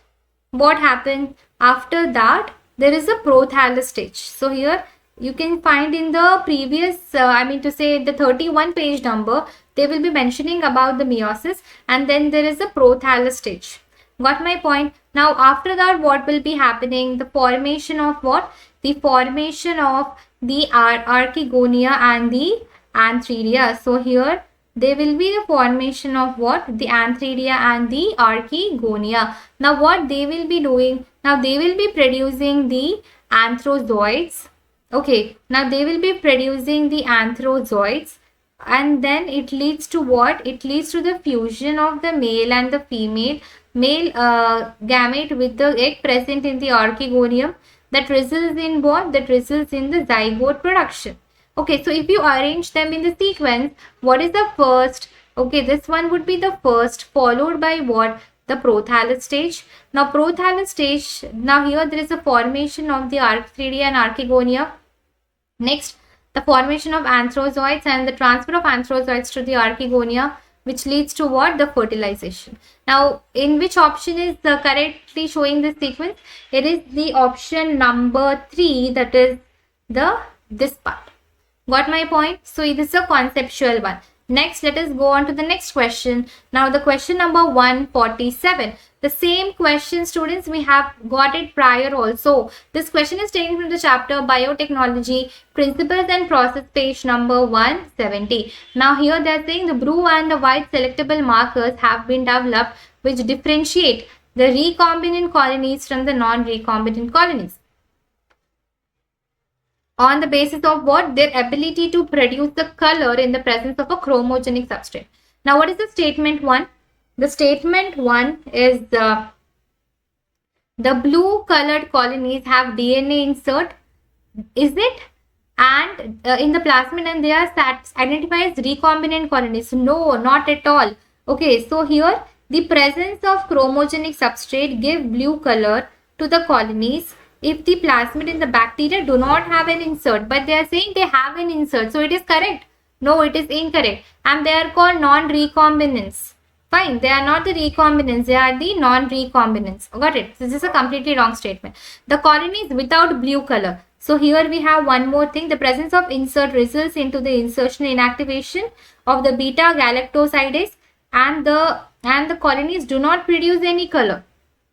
[SPEAKER 1] what happens after that? There is a prothallus stage. So here you can find in the previous, the 31 page number, they will be mentioning about the meiosis, and then there is a prothallus stage. Got my point? Now after that, what will be happening? The formation of what? The formation of the archegonia and the antheria. So here there will be the formation of what? The antheria and the archegonia. Now what they will be doing? Now they will be producing the anthrozoids. Okay, now they will be producing the anthrozoids, and then it leads to what? It leads to the fusion of the male and the female gamete with the egg present in the archegonium, that results in what? That results in the zygote production. Okay, so if you arrange them in the sequence, what is the first? Okay, this one would be the first, followed by what? The prothallus stage. Now prothallus stage, now here there is a formation of the archeria and archegonia. Next, the formation of anthrozoids and the transfer of anthrozoids to the archegonia, which leads to what? The fertilization. Now, in which option is correctly showing this sequence? It is the option number 3, that is this part. Got my point? So this is a conceptual one. Next, let us go on to the next question. Now the question number 147. The same question, students, we have got it prior also. This question is taken from the chapter Biotechnology, Principles and Process, page number 170. Now here they are saying the blue and the white selectable markers have been developed which differentiate the recombinant colonies from the non-recombinant colonies, on the basis of what? Their ability to produce the color in the presence of a chromogenic substrate. Now, what is the statement 1? The statement 1 is the blue colored colonies have DNA insert. Is it? And in the plasmid, and they are identified as recombinant colonies. No, not at all. Okay, so here the presence of chromogenic substrate give blue color to the colonies if the plasmid in the bacteria do not have an insert, but they are saying they have an insert, so it is correct. No, it is incorrect, and they are called non-recombinants. Fine, they are not the recombinants, they are the non-recombinants. Got it? This is a completely wrong statement. The colonies without blue color. So here we have one more thing. The presence of insert results into the insertion inactivation of the beta galactosidase, and the colonies do not produce any color.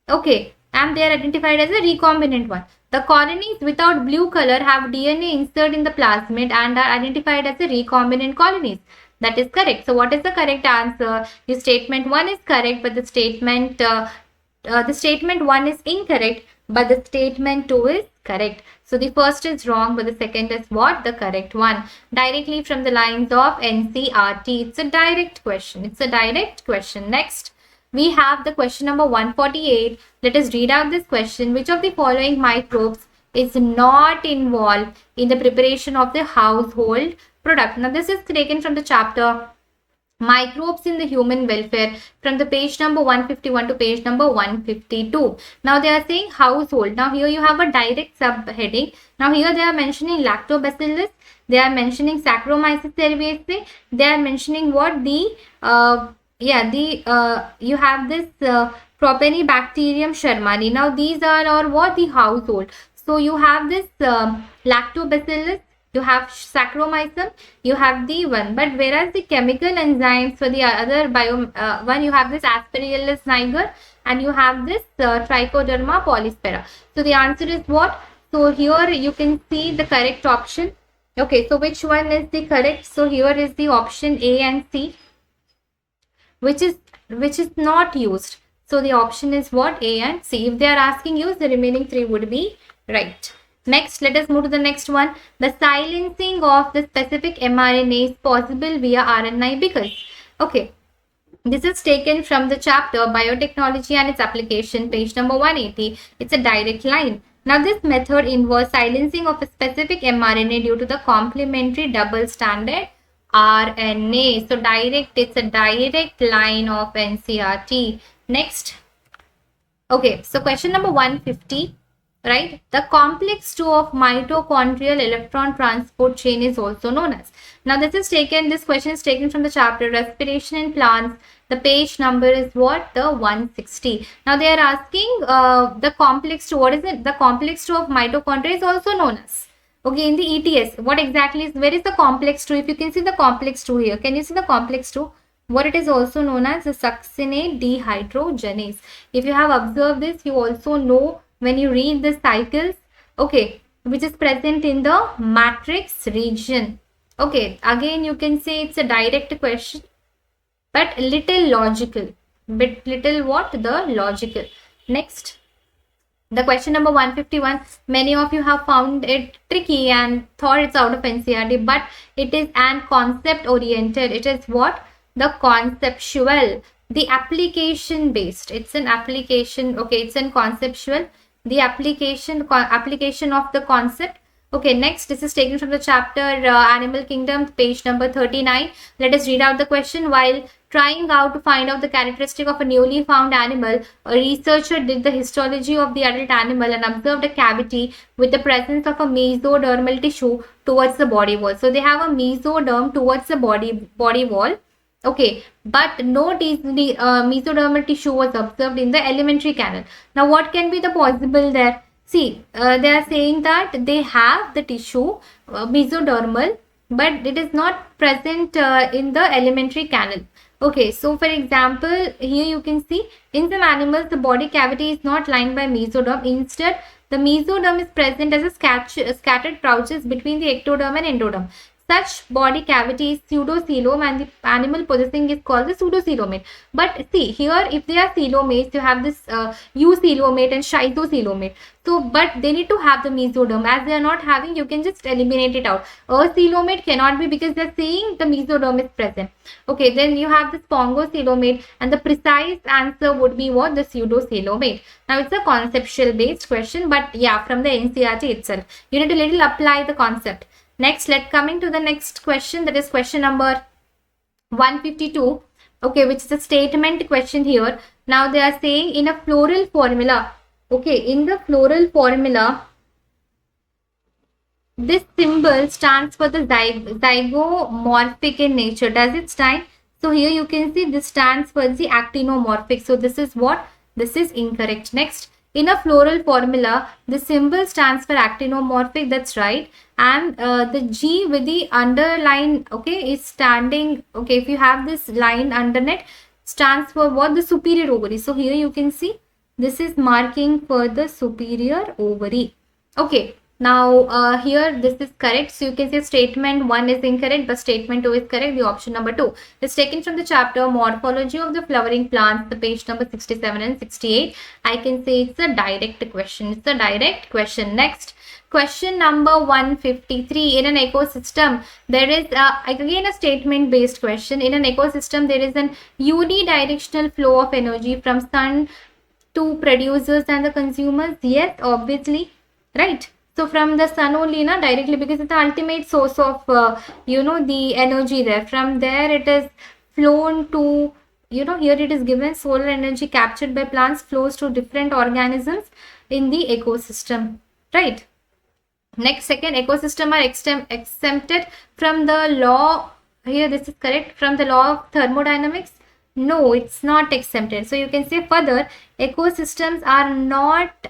[SPEAKER 1] Okay, and they are identified as a recombinant one. The colonies without blue color have DNA insert in the plasmid and are identified as the recombinant colonies. That is correct. So what is the correct answer? The statement 1 is correct, but the statement 1 is incorrect, but the statement 2 is correct. So the first is wrong, but the second is what? The correct one. Directly from the lines of NCERT. It's a direct question. It's a direct question. Next, we have the question number 148. Let us read out this question. Which of the following microbes is not involved in the preparation of the household product? Now, this is taken from the chapter Microbes in the Human Welfare, from the page number 151 to page number 152. Now, they are saying household. Now, here you have a direct subheading. Now, here they are mentioning lactobacillus. They are mentioning Saccharomyces cerevisiae. They are mentioning what? You have this Propionibacterium shermani. Now these are what? The household. So you have this lactobacillus, you have Saccharomyces, you have the one. But whereas the chemical enzymes for the other one, you have this Aspergillus niger and you have this Trichoderma polyspera. So the answer is what? So here you can see the correct option. Okay, so which one is the correct? So here is the option A and C, which is not used. So the option is what? A and C. If they are asking you, the remaining three would be right. Next, let us move to the next one. The silencing of the specific mRNA is possible via RNA because. Okay, this is taken from the chapter Biotechnology and its application, page number 180. It's a direct line. Now, this method involves silencing of a specific mRNA due to the complementary double stranded RNA. So direct, it's a direct line of NCERT. Next. Okay, so question number 150, right? The complex 2 of mitochondrial electron transport chain is also known as. Now this question is taken from the chapter Respiration in Plants. The page number is what? The 160. Now they are asking the complex 2. What is it? The complex 2 of mitochondria is also known as. Okay, in the ETS, what exactly is, where is the complex 2? If you can see the complex 2 here, can you see the complex 2? What it is also known as the succinate dehydrogenase. If you have observed this, you also know when you read the cycles, okay, which is present in the matrix region. Okay, again you can say it's a direct question, but little logical. But little what? The logical. Next. The question number 151, many of you have found it tricky and thought it's out of NCERT, but it is an concept oriented. It is what? The conceptual, the application based. It's an application. Okay, it's an conceptual. The application of the concept. Okay, next, this is taken from the chapter Animal Kingdom, page number 39. Let us read out the question. While trying out to find out the characteristic of a newly found animal, a researcher did the histology of the adult animal and observed a cavity with the presence of a mesodermal tissue towards the body wall. So they have a mesoderm towards the body wall. Okay, but no mesodermal tissue was observed in the alimentary canal. Now, what can be the possible there? See, they are saying that they have the tissue mesodermal, but it is not present in the alimentary canal. Okay, so for example, here you can see in some animals, the body cavity is not lined by mesoderm. Instead, the mesoderm is present as a scattered pouches between the ectoderm and endoderm. Such body cavity is pseudocoelom and the animal possessing is called the pseudocoelomate. But see, here if they are coelomates, you have this eucoelomate and schizocoelomate. So, but they need to have the mesoderm. As they are not having, you can just eliminate it out. A coelomate cannot be because they are saying the mesoderm is present. Okay, then you have this pongocoelomate and the precise answer would be what? The pseudocoelomate. Now, it's a conceptual based question, but yeah, from the NCERT itself. You need to little apply the concept. Next, coming to the next question, that is question number 152. Okay, which is a statement question here. Now they are saying in a floral formula. Okay, in the floral formula, this symbol stands for the zygomorphic in nature. Does it So here you can see this stands for the actinomorphic. So this is what? This is incorrect. Next, in a floral formula, the symbol stands for actinomorphic. That's right. And the G with the underline, okay, is standing. Okay, if you have this line underneath, stands for what? The superior ovary. So here you can see this is marking for the superior ovary. Okay. Now here this is correct. So you can say statement 1 is incorrect, but statement 2 is correct. The option number 2 is taken from the chapter Morphology of the Flowering Plants, the page number 67 and 68. I can say it's a direct question. It's a direct question. Next, question number 153. In an ecosystem, there is again a statement based question. In an ecosystem, there is an unidirectional flow of energy from sun to producers and the consumers. Yes, obviously, right? So from the sun only, na, directly, because it's the ultimate source of the energy there. From there it is flown to, here it is given solar energy captured by plants flows to different organisms in the ecosystem, right? Next, second, ecosystem are exempted from the law. Here this is correct, from the law of thermodynamics. No, it's not exempted. So you can say further, ecosystems are not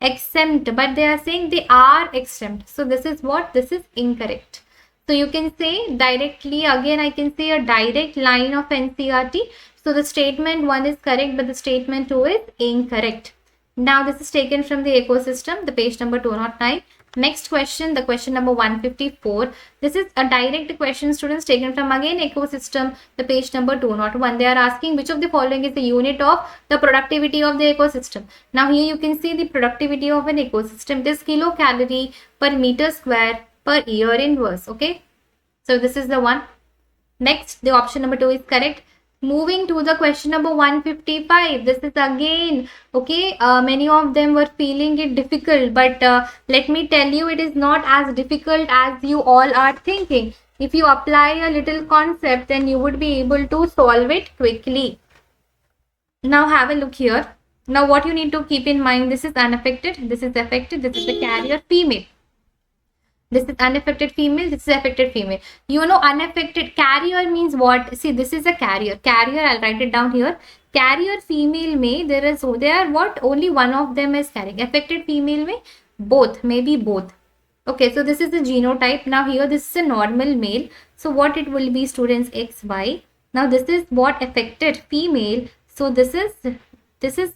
[SPEAKER 1] exempt, but they are saying they are exempt. So this is what? This is incorrect. So you can say directly, again I can say a direct line of NCERT. So the statement 1 is correct, but the statement 2 is incorrect. Now this is taken from the ecosystem, the page number 209. Next question, the question number 154. This is a direct question, students, taken from again ecosystem, the page number 201. They are asking which of the following is the unit of the productivity of the ecosystem. Now here you can see the productivity of an ecosystem. It is kilocalorie per meter square per year inverse. Okay, so this is the one. Next, the option number 2 is correct. Moving to the question number 155. This is again, okay, many of them were feeling it difficult, but let me tell you, it is not as difficult as you all are thinking. If you apply a little concept, then you would be able to solve it quickly. Now have a look here. Now what you need to keep in mind, this is unaffected, this is affected, this is the carrier female. This is unaffected female, this is affected female. You know, unaffected carrier means what? See, this is a carrier. Carrier, I'll write it down here. Carrier female may, there are what? Only one of them is carrying. Affected female may, both, maybe both. Okay, so this is the genotype. Now here, this is a normal male. So what it will be, students? XY. Now this is what? Affected female. So this is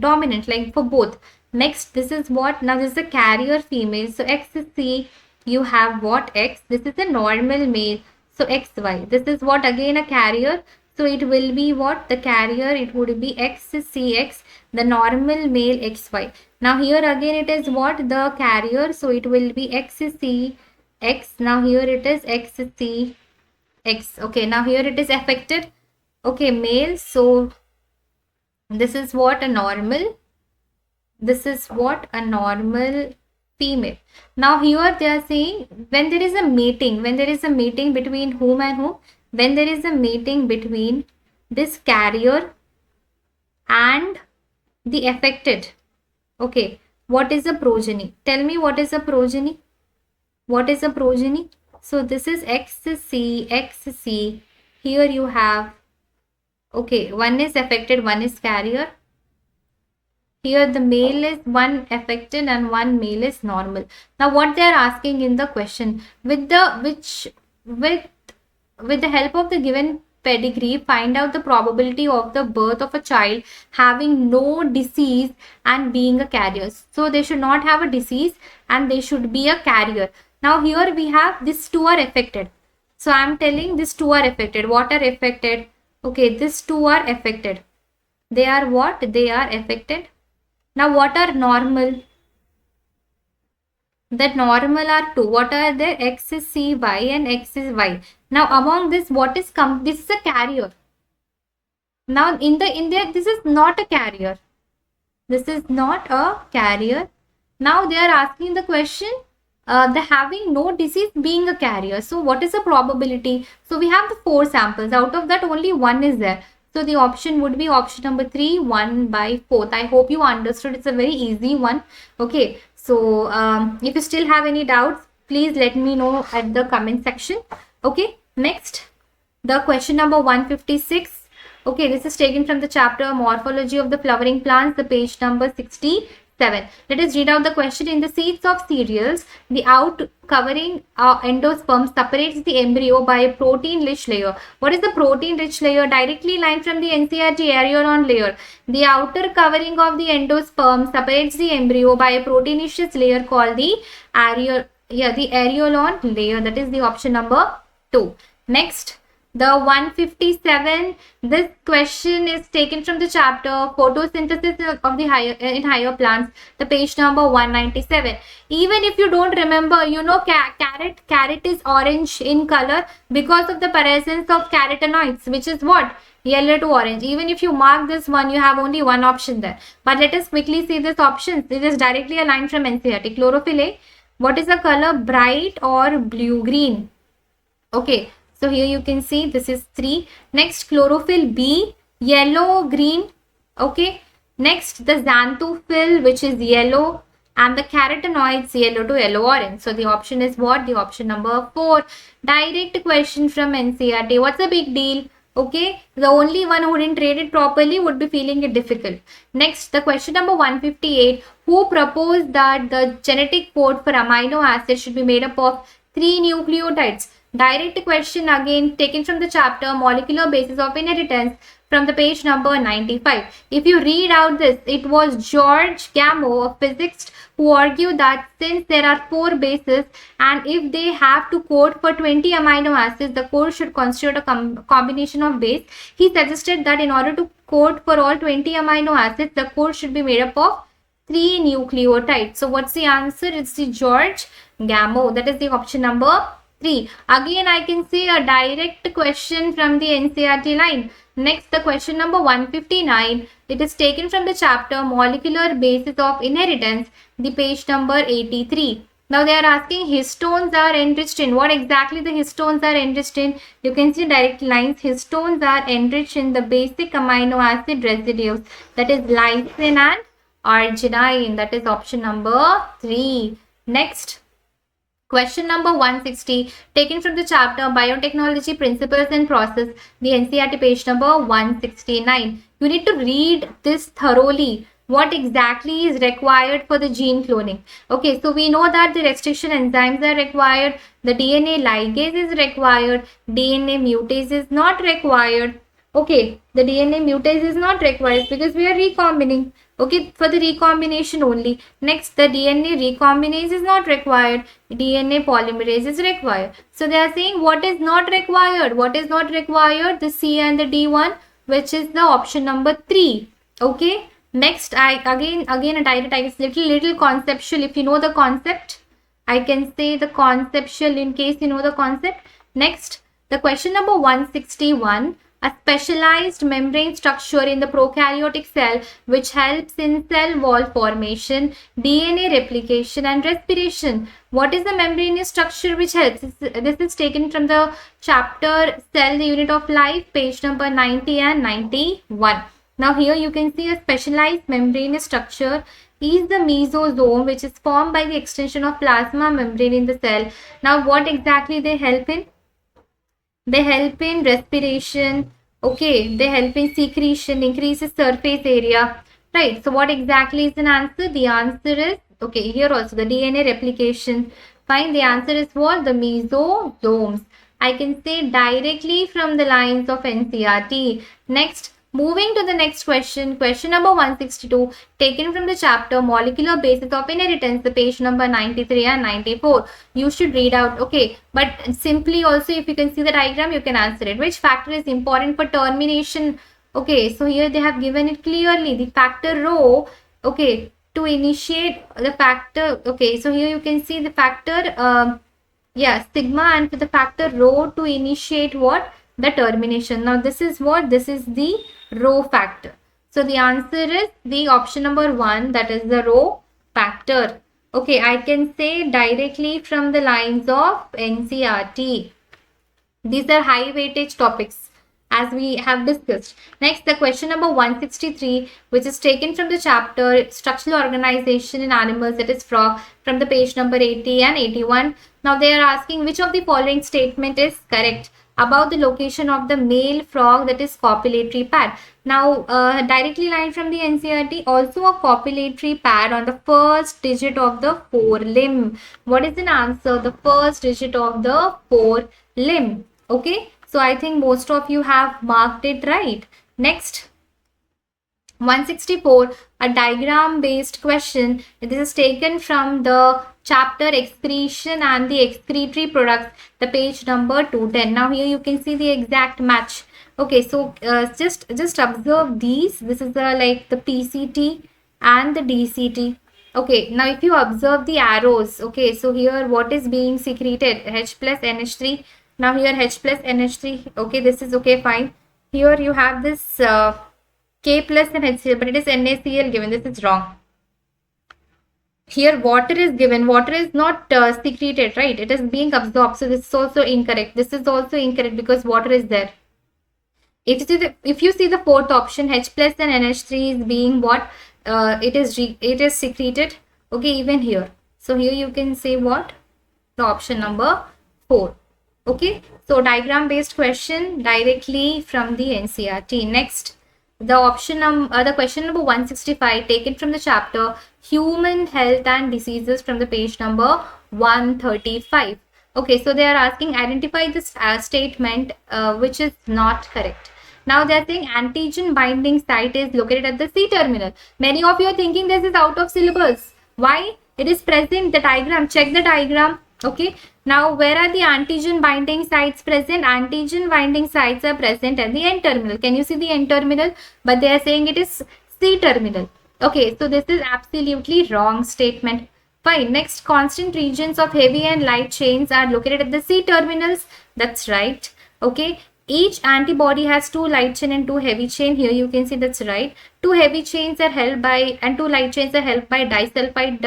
[SPEAKER 1] dominant, like for both. Next, this is what? Now this is a carrier female. So X is C. You have what? X. This is a normal male. So XY. This is what? Again a carrier. So it will be what? The carrier, it would be XCX. The normal male XY. Now here again it is what? The carrier. So it will be XCX. Now here it is XCX. Okay. Now here it is affected. Okay. Male. So this is what? A normal. This is what? A normal female. Now here they are saying when there is a mating, between whom and whom? When there is a mating between this carrier and the affected. Okay, what is a progeny? Tell me, what is a progeny? What is a progeny? So this is XC. Here you have, okay, one is affected, one is carrier. Here the male is one affected and one male is normal. Now what they are asking in the question, with the help of the given pedigree, find out the probability of the birth of a child having no disease and being a carrier. So they should not have a disease and they should be a carrier. Now here we have these two are affected. So I am telling these two are affected. What are affected? Okay, these two are affected. They are what? They are affected. Now what are normal? That normal are two. What are there? X is CY and X is Y. Now among this, what is this is a carrier. Now in there, this is not a carrier. This is not a carrier. Now they are asking the question, the having no disease being a carrier. So what is the probability? So we have the 4 samples. Out of that, only one is there. So the option would be option number 3, 1/4. I hope you understood. It's a very easy one. Okay. So if you still have any doubts, please let me know at the comment section. Okay. Next, the question number 156. Okay, this is taken from the chapter Morphology of the Flowering Plants, the page number 67. Let us read out the question. In the seeds of cereals, the out covering endosperm separates the embryo by a protein-rich layer. What is the protein-rich layer? Directly lined from the NCERT areolon layer. The outer covering of the endosperm separates the embryo by a protein-rich layer called the areolon layer. That is the option number 2. Next, the 157. This question is taken from the chapter Photosynthesis of the higher plants, the page number 197. Even if you don't remember, you know carrot is orange in color because of the presence of carotenoids, which is what? Yellow to orange. Even if you mark this one, you have only one option there. But let us quickly see this options. This is directly a line from NCERT. Chlorophyll A. What is the color? Bright or blue green. Okay. So here you can see this is 3. Next, chlorophyll B, yellow, green. Okay. Next, the xanthophyll, which is yellow, and the carotenoids, yellow to yellow orange. So the option is what? The option number 4. Direct question from NCERT. What's the big deal? Okay. The only one who didn't read it properly would be feeling it difficult. Next, the question number 158. Who proposed that the genetic code for amino acids should be made up of 3 nucleotides? Direct question again taken from the chapter Molecular Basis of Inheritance from the page number 95. If you read out this, it was George Gamow, a physicist, who argued that since there are 4 bases and if they have to code for 20 amino acids, the code should constitute a combination of base. He suggested that in order to code for all 20 amino acids, the code should be made up of 3 nucleotides. So what's the answer? It's the George Gamow. That is the option number 3. Again, I can see a direct question from the NCERT line. Next, the question number 159. It is taken from the chapter Molecular Basis of Inheritance, the page number 83. Now, they are asking histones are enriched in. What exactly the histones are enriched in? You can see direct lines. Histones are enriched in the basic amino acid residues. That is lysine and arginine. That is option number 3. Next. Question number 160, taken from the chapter Biotechnology Principles and Process, the NCERT page number 169. You need to read this thoroughly. What exactly is required for the gene cloning? Okay, so we know that the restriction enzymes are required, the DNA ligase is required, DNA mutase is not required. Okay, the DNA mutase is not required because we are recombining. Okay, for the recombination only. Next, the DNA recombinase is not required. DNA polymerase is required. So they are saying what is not required. What is not required? The C and the D one, which is the option number 3. Okay. Next, again a direct little conceptual. If you know the concept, I can say the conceptual in case you know the concept. Next, the question number 161. A specialized membrane structure in the prokaryotic cell which helps in cell wall formation, DNA replication and respiration. What is the membranous structure which helps? This is taken from the chapter Cell, the Unit of Life, page number 90 and 91. Now here you can see a specialized membranous structure is the mesosome, which is formed by the extension of plasma membrane in the cell. Now what exactly they help in? They help in respiration. Okay, they help in secretion, increases surface area. Right, so what exactly is an answer? The answer is, okay, here also the DNA replication. Fine, the answer is what? The mesosomes. I can say directly from the lines of NCERT. Next, moving to the next question, question number 162, taken from the chapter Molecular Basis of Inheritance, the page number 93 and 94. You should read out, okay, but simply also if you can see the diagram, you can answer it. Which factor is important for termination? Okay, so here they have given it clearly, the factor rho, okay, to initiate the factor, okay, so here you can see the factor, sigma, and for the factor rho to initiate what? The termination. Now this is what? This is the rho factor. So the answer is the option number 1, that is the rho factor. Okay, I can say directly from the lines of NCERT. These are high weightage topics as we have discussed. Next, the question number 163, which is taken from the chapter Structural Organization in Animals, that is frog, from the page number 80 and 81. Now they are asking which of the following statement is correct. about the location of the male frog that is copulatory pad. Now, directly line from the NCERT, also a copulatory pad on the first digit of the forelimb. What is an answer? The first digit of the forelimb. Okay, so I think most of you have marked it right. Next, 164, a diagram based question. This is taken from the chapter excretion and the excretory products, the page number 210. Now here you can see the exact match. Okay, so just observe these. This is the like the PCT and the DCT. Okay, now if you observe the arrows, okay, so here what is being secreted? H plus NH3. Now here H plus NH3. Okay, this is okay, fine. Here you have this K plus and HCl, but it is NaCl given. This is wrong. Here water is given. Water is not secreted, right? It is being absorbed. So this is also incorrect. This is also incorrect because water is there. If you see the fourth option, H plus and NH3 is being what? It is secreted. Okay, even here. So here you can say what? The option number 4. Okay, so diagram based question directly from the NCERT. Next, the question number 165 taken from the chapter Human Health and Diseases from the page number 135. Okay, so they are asking identify this statement which is not correct. Now they are saying antigen binding site is located at the C terminal. Many of you are thinking this is out of syllabus. Why? It is present. The diagram, check the diagram. Okay, now where are the antigen binding sites present? Antigen binding sites are present at the N terminal. Can you see the N terminal? But they are saying it is C terminal. Okay, so this is absolutely wrong statement. Fine. Next, constant regions of heavy and light chains are located at the C terminals. That's right. Okay. Each antibody has 2 light chain and 2 heavy chain. Here you can see that's right. 2 heavy chains are held by and 2 light chains are held by disulfide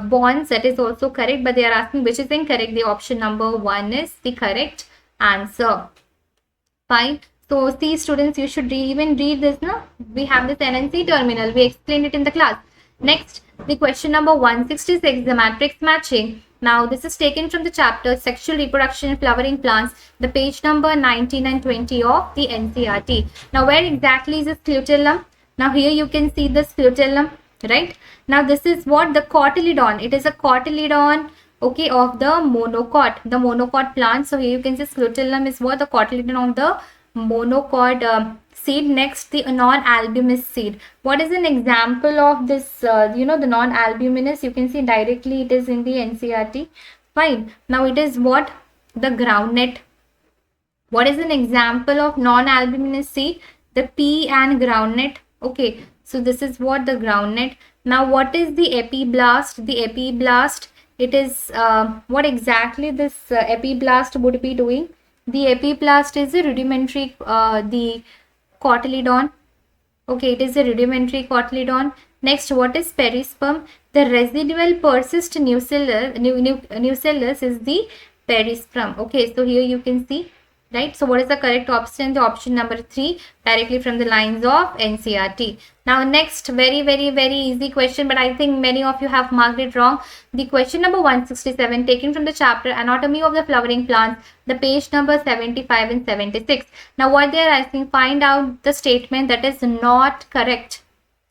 [SPEAKER 1] bonds. That is also correct, but they are asking which is incorrect. The option number 1 is the correct answer. Fine. So see students, you should even read this now. We have this NNC terminal. We explained it in the class. Next, the question number 166, the matrix matching. Now this is taken from the chapter Sexual Reproduction in Flowering Plants, the page number 19 and 20 of the NCERT. Now where exactly is the scutellum? Now here you can see the scutellum, right? Now this is what? The cotyledon. It is a cotyledon, okay, of the monocot plant. So here you can see scutellum is what? The cotyledon of the monocot seed. Next, the non-albuminous seed. What is an example of this, the non-albuminous? You can see directly it is in the NCERT. Fine. Now it is what? The groundnut. What is an example of non-albuminous seed? The pea and groundnut. Okay. So this is what? The groundnut. Now what is the epiblast? The epiblast, it is what exactly this epiblast would be doing? The epiblast is a rudimentary, the cotyledon. Okay, it is a rudimentary cotyledon. Next, what is perisperm? The residual persist nucellus is the perisperm. Okay, so here you can see, right? So what is the correct option? The option number 3, directly from the lines of NCERT. Now next, very easy question, but I think many of you have marked it wrong. The question number 167 taken from the chapter Anatomy of the Flowering Plants, the page number 75 and 76. Now what they are asking, find out the statement that is not correct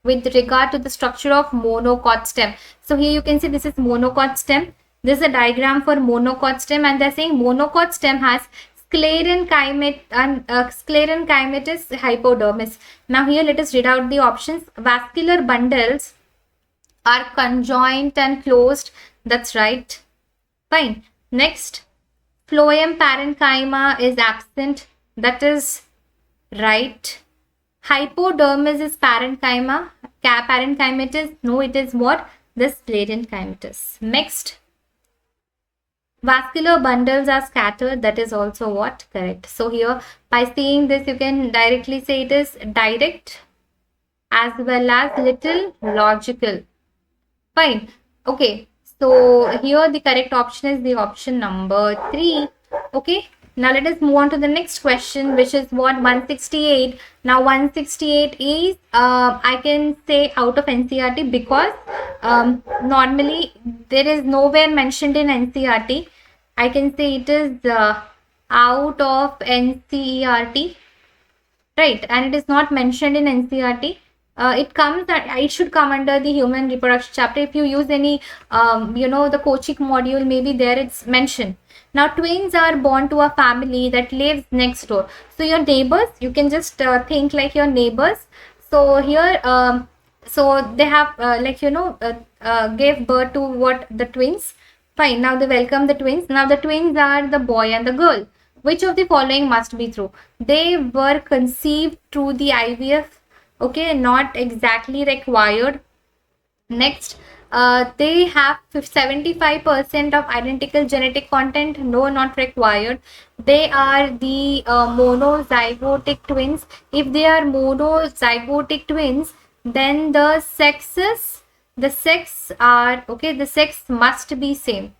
[SPEAKER 1] with regard to the structure of monocot stem. So here you can see this is monocot stem. This is a diagram for monocot stem, and they're saying monocot stem has sclerenchymatous hypodermis. Now here let us read out the options. Vascular bundles are conjoined and closed. That's right. Fine. Next, phloem parenchyma is absent. That is right. Hypodermis is parenchyma. Parenchymatous, no, it is what? The sclerenchymatous. Next, vascular bundles are scattered. That is also what? Correct. So here, by seeing this, you can directly say it is direct as well as little logical. Fine. Okay. So here the correct option is the option number 3. Okay. Now let us move on to the next question, which is what? 168. Now 168 is I can say out of NCERT because normally there is nowhere mentioned in NCERT. I can say it is out of NCERT, right? And it is not mentioned in NCERT. It should come under the human reproduction chapter. If you use any, the coaching module, maybe there it's mentioned. Now, twins are born to a family that lives next door. So your neighbors, you can just think like your neighbors. So here, so they have gave birth to what, the twins. Fine. Now they welcome the twins. Now the twins are the boy and the girl. Which of the following must be true? They were conceived through the IVF. Okay, not exactly required. Next, they have 75% of identical genetic content. No, not required. They are the monozygotic twins. If they are monozygotic twins, then the sex are, okay, the sex must be same.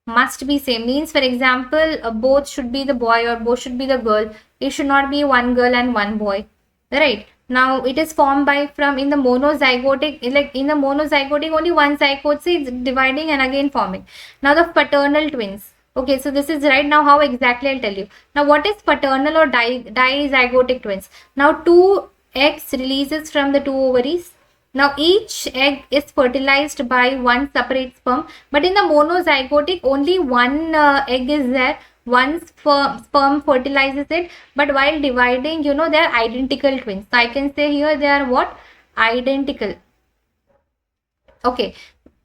[SPEAKER 1] Must be same means, for example, both should be the boy or both should be the girl. It should not be one girl and one boy, right? Now it is formed by, from in the monozygotic, like in the monozygotic only one zygote is dividing and again forming. Now the paternal twins. Okay, so this is right. Now how exactly I'll tell you. Now what is paternal or dizygotic twins? Now two eggs releases from the two ovaries. Now each egg is fertilized by one separate sperm, but in the monozygotic only one egg is there. One sperm fertilizes it, but while dividing, they are identical twins. So I can say here they are what? Identical. Okay.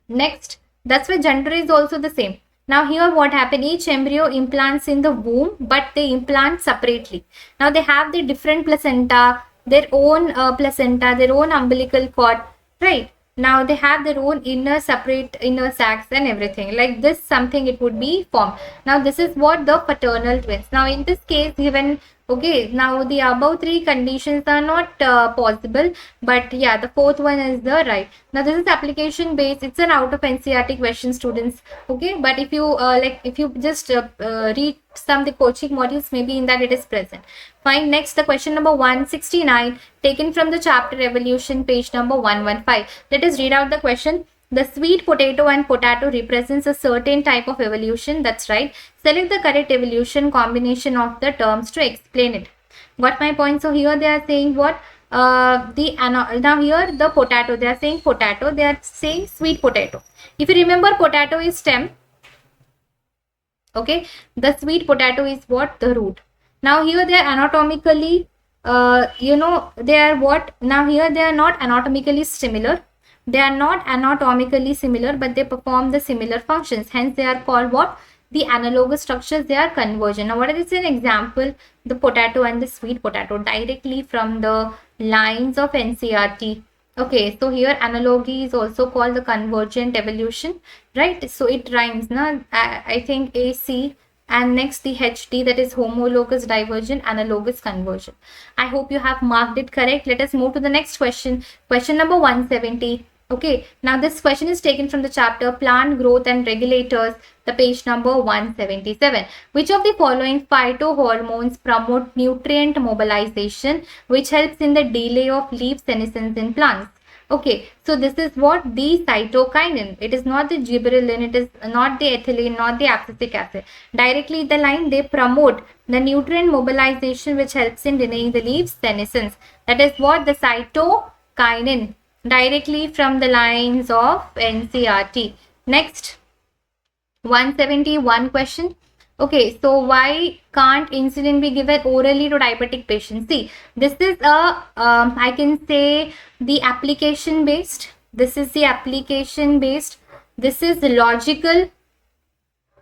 [SPEAKER 1] Next, that's why gender is also the same. Now here what happened? Each embryo implants in the womb, but they implant separately. Now they have the different placenta, their own placenta, their own umbilical cord, right? Now they have their own separate inner sacs and everything. Like this, something it would be formed. Now this is what the paternal twins. Now in this case, given, okay, now the above three conditions are not possible, but yeah, the fourth one is the right. Now this is application based. It's an out of NCERT question, students. Okay, but if you if you just read some the coaching modules, maybe in that it is present. Fine. Next, the question number 169, taken from the chapter Evolution, page number 115. Let us read out the question. The sweet potato and potato represents a certain type of evolution. That's right. Select the correct evolution combination of the terms to explain it. Got my point? So here they are saying what? Now here the potato, they are saying potato, they are saying sweet potato. If you remember, potato is stem. Okay, the sweet potato is what? The root. Now here they are anatomically, they are what? Now here they are not anatomically similar. They are not anatomically similar, but they perform the similar functions. Hence, they are called what? The analogous structures. They are convergent. Now, what is an example? The potato and the sweet potato, directly from the lines of NCERT. Okay, so here analogy is also called the convergent evolution, right? So it rhymes, na? I think AC. And next the HD, that is homologous divergent, analogous conversion. I hope you have marked it correct. Let us move to the next question. Question number 170. Okay, now this question is taken from the chapter Plant Growth and Regulators, the page number 177. Which of the following phytohormones promote nutrient mobilization, which helps in the delay of leaf senescence in plants? Okay, so this is what? The cytokinin. It is not the gibberellin, it is not the ethylene, not the abscisic acid. Directly the line, they promote the nutrient mobilization which helps in delaying the leaf senescence. That is what? The cytokinin. Directly from the lines of NCERT. Next, 171 question. Okay, so why can't insulin be given orally to diabetic patients? See, this is a, I can say the application based. This is the application based. This is logical.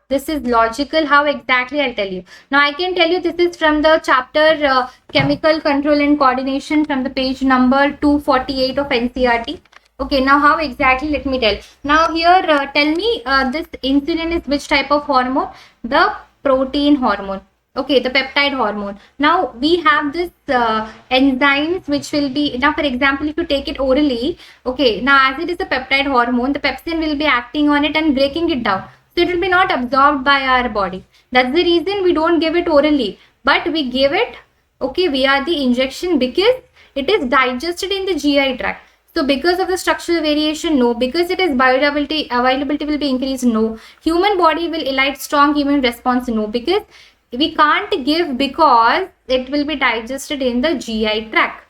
[SPEAKER 1] This is logical. How exactly? I'll tell you. Now, I can tell you this is from the chapter Chemical Control and Coordination, from the page number 248 of NCERT. Okay, now how exactly? Let me tell. Now here, tell me this insulin is which type of hormone? The protein hormone. Okay, the peptide hormone. Now we have this enzymes which will be, now for example, if you take it orally, okay, now as it is a peptide hormone, the pepsin will be acting on it and breaking it down. So it will be not absorbed by our body. That's the reason we don't give it orally, but we give it, okay, via the injection, because it is digested in the GI tract. So because of the structural variation, no. Because it is availability will be increased, no. Human body will elicit strong immune response, no. Because we can't give because it will be digested in the GI tract.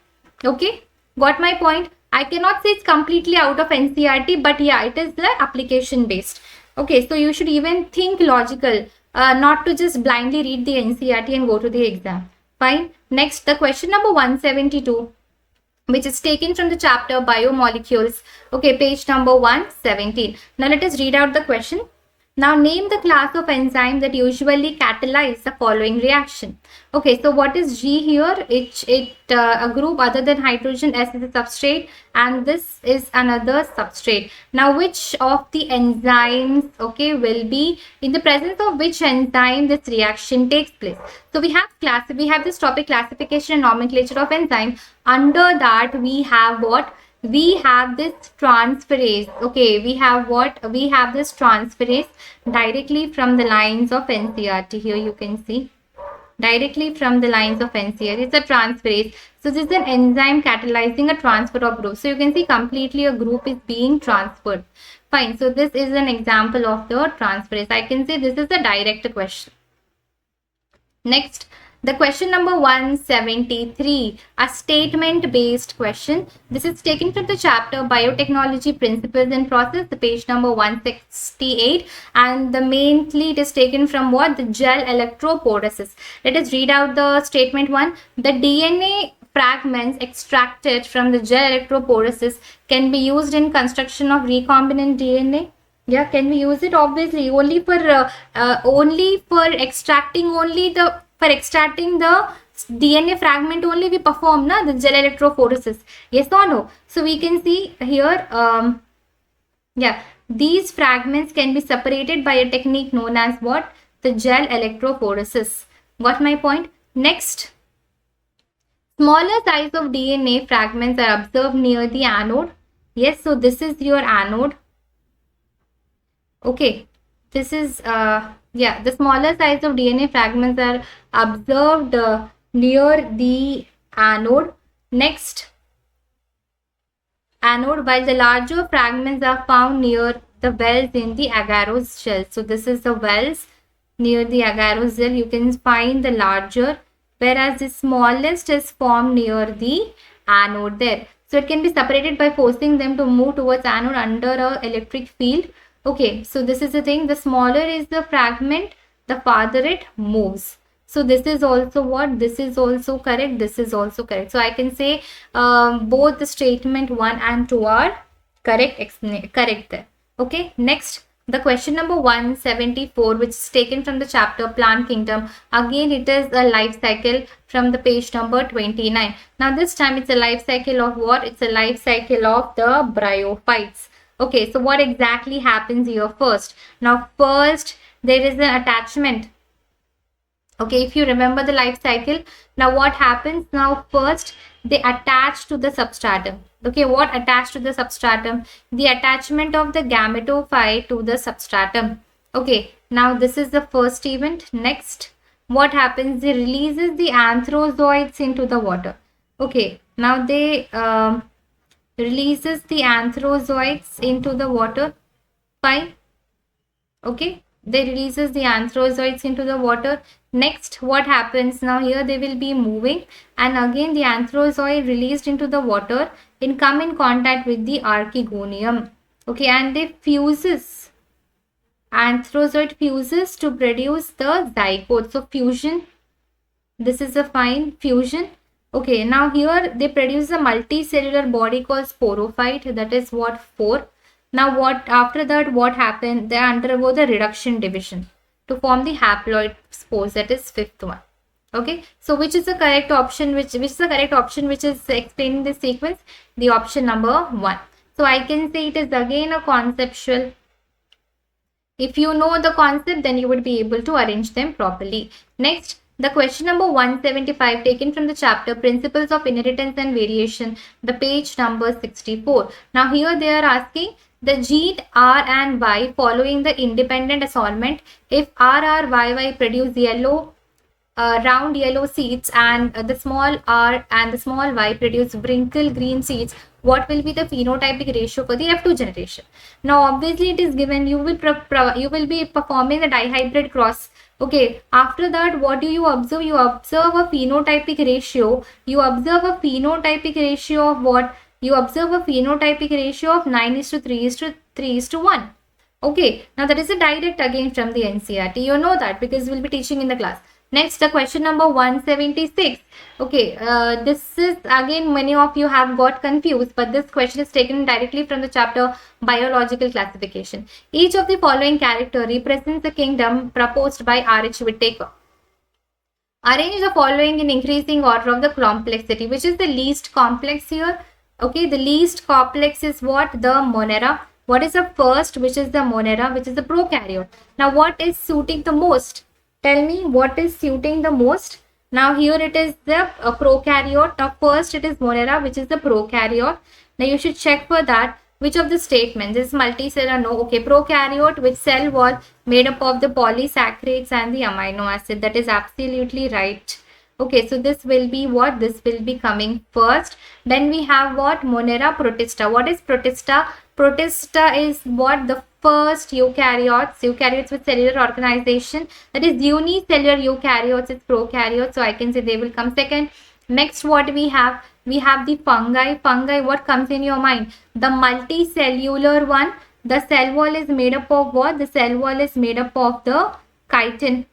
[SPEAKER 1] Okay, got my point? I cannot say it's completely out of NCERT, but yeah, it is the application based. Okay, so you should even think logical, not to just blindly read the NCERT and go to the exam. Fine. Next, the question number 172, which is taken from the chapter Biomolecules. Okay, page number 117. Now let us read out the question. Now name the class of enzyme that usually catalyze the following reaction. Okay, so what is G here? A group other than hydrogen. S is a substrate and this is another substrate. Now which of the enzymes, okay, will be in the presence of which enzyme this reaction takes place? So we have this topic classification and nomenclature of enzyme. Under that we have what? We have this transferase. Okay, we have what? We have this transferase directly from the lines of NCERT. Here you can see directly from the lines of NCERT. It's a transferase. So this is an enzyme catalyzing a transfer of group. So you can see completely a group is being transferred. Fine. So this is an example of the transferase. I can say this is a direct question. Next, the question number 173, a statement based question. This is taken from the chapter Biotechnology Principles and Process, the page number 168, and the mainly it is taken from what? The gel electrophoresis. Let us read out the statement 1. The DNA fragments extracted from the gel electrophoresis can be used in construction of recombinant DNA. Yeah, can we use it? Obviously, only for extracting the DNA fragment only we perform the gel electrophoresis. Yes or no? So we can see here, yeah, these fragments can be separated by a technique known as what? The gel electrophoresis. Got my point? Next, smaller size of DNA fragments are observed near the anode. Yes, so this is your anode. Okay, this is yeah, the smaller size of DNA fragments are observed near the anode. Next, anode, while the larger fragments are found near the wells in the agarose shell. So this is the wells near the agarose shell. You can find the larger, whereas the smallest is formed near the anode there. So it can be separated by forcing them to move towards anode under an electric field. Okay, so this is the thing. The smaller is the fragment, the farther it moves. So this is also what? This is also correct. This is also correct. So I can say both the statement 1 and 2 are correct there. Okay, next, the question number 174, which is taken from the chapter Plant Kingdom. Again, it is a life cycle from the page number 29. Now this time it's a life cycle of what? It's a life cycle of the bryophytes. Okay, so what exactly happens here first? Now, first, there is an attachment. Okay, if you remember the life cycle, now what happens? Now, first, they attach to the substratum. Okay, what attached to the substratum? The attachment of the gametophyte to the substratum. Okay, now this is the first event. Next, what happens? They releases the anthrozoids into the water. Okay, now they releases the anthrozoids into the water. Fine. Okay, they releases the anthrozoids into the water. Next, what happens? Now here they will be moving, and again the anthrozoid released into the water and come in contact with the archegonium. Okay, and they fuses. Anthrozoid fuses to produce the zygote. So fusion. This is a fine fusion. Okay, now here they produce a multicellular body called sporophyte. That is what 4. Now what after that what happened? They undergo the reduction division to form the haploid spores. That is 5th one. Okay, so which is the correct option? Which is the correct option which is explaining the sequence? The option number 1. So I can say it is again a conceptual. If you know the concept, then you would be able to arrange them properly. Next, the question number 175 taken from the chapter Principles of Inheritance and Variation, the page number 64. Now here they are asking the gene R and Y following the independent assortment. If RRYY produce yellow, round yellow seeds and the small r and the small y produce wrinkle green seeds, what will be the phenotypic ratio for the F2 generation? Now obviously it is given you will be performing the dihybrid cross Okay, after that, what do you observe? You observe a phenotypic ratio. You observe a phenotypic ratio of what? You observe a phenotypic ratio of 9 is to 3 is to 3 is to 1. Okay, now that is a direct again from the NCERT. You know that because we'll be teaching in the class. Next, the question number 176. Okay, this is again many of you have got confused, but this question is taken directly from the chapter Biological Classification. Each of the following character represents the kingdom proposed by R.H. Whittaker. Arrange the following in increasing order of the complexity. Which is the least complex here? Okay, the least complex is what? The Monera. What is the first? Which is the Monera, which is the prokaryote. Now, what is suiting the most? Tell me what is suiting the most. Now, here it is the prokaryote. Now, first it is Monera, which is the prokaryote. Now, you should check for that. Which of the statements is multicellular? No. Okay, prokaryote, which cell wall made up of the polysaccharides and the amino acid. That is absolutely right. Okay, so this will be what? This will be coming first. Then we have what? Monera protista. What is protista? Protista is what? The first eukaryotes with cellular organization. That is unicellular eukaryotes is prokaryotes. So I can say they will come second. Next, what we have? We have the fungi. Fungi, what comes in your mind? The multicellular one. The cell wall is made up of what? The cell wall is made up of the chitin.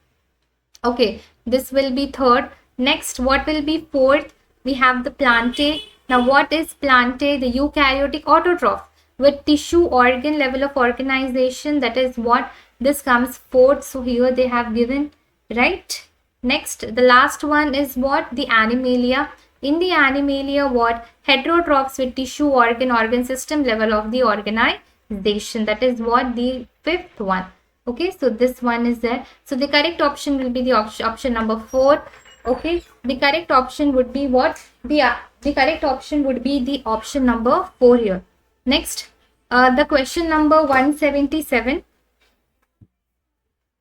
[SPEAKER 1] Okay, this will be third. Next, what will be fourth? We have the plantae. Now, what is plantae? The eukaryotic autotroph with tissue organ level of organization. That is what? This comes fourth. So, here they have given, right? Next, the last one is what? The animalia. In the animalia, what? Heterotrophs with tissue organ system level of the organization. That is what? The fifth one. Okay, so this one is there. So the correct option will be the option number 4. Okay, the correct option would be what? The correct option would be the option number 4 here. Next, the question number 177.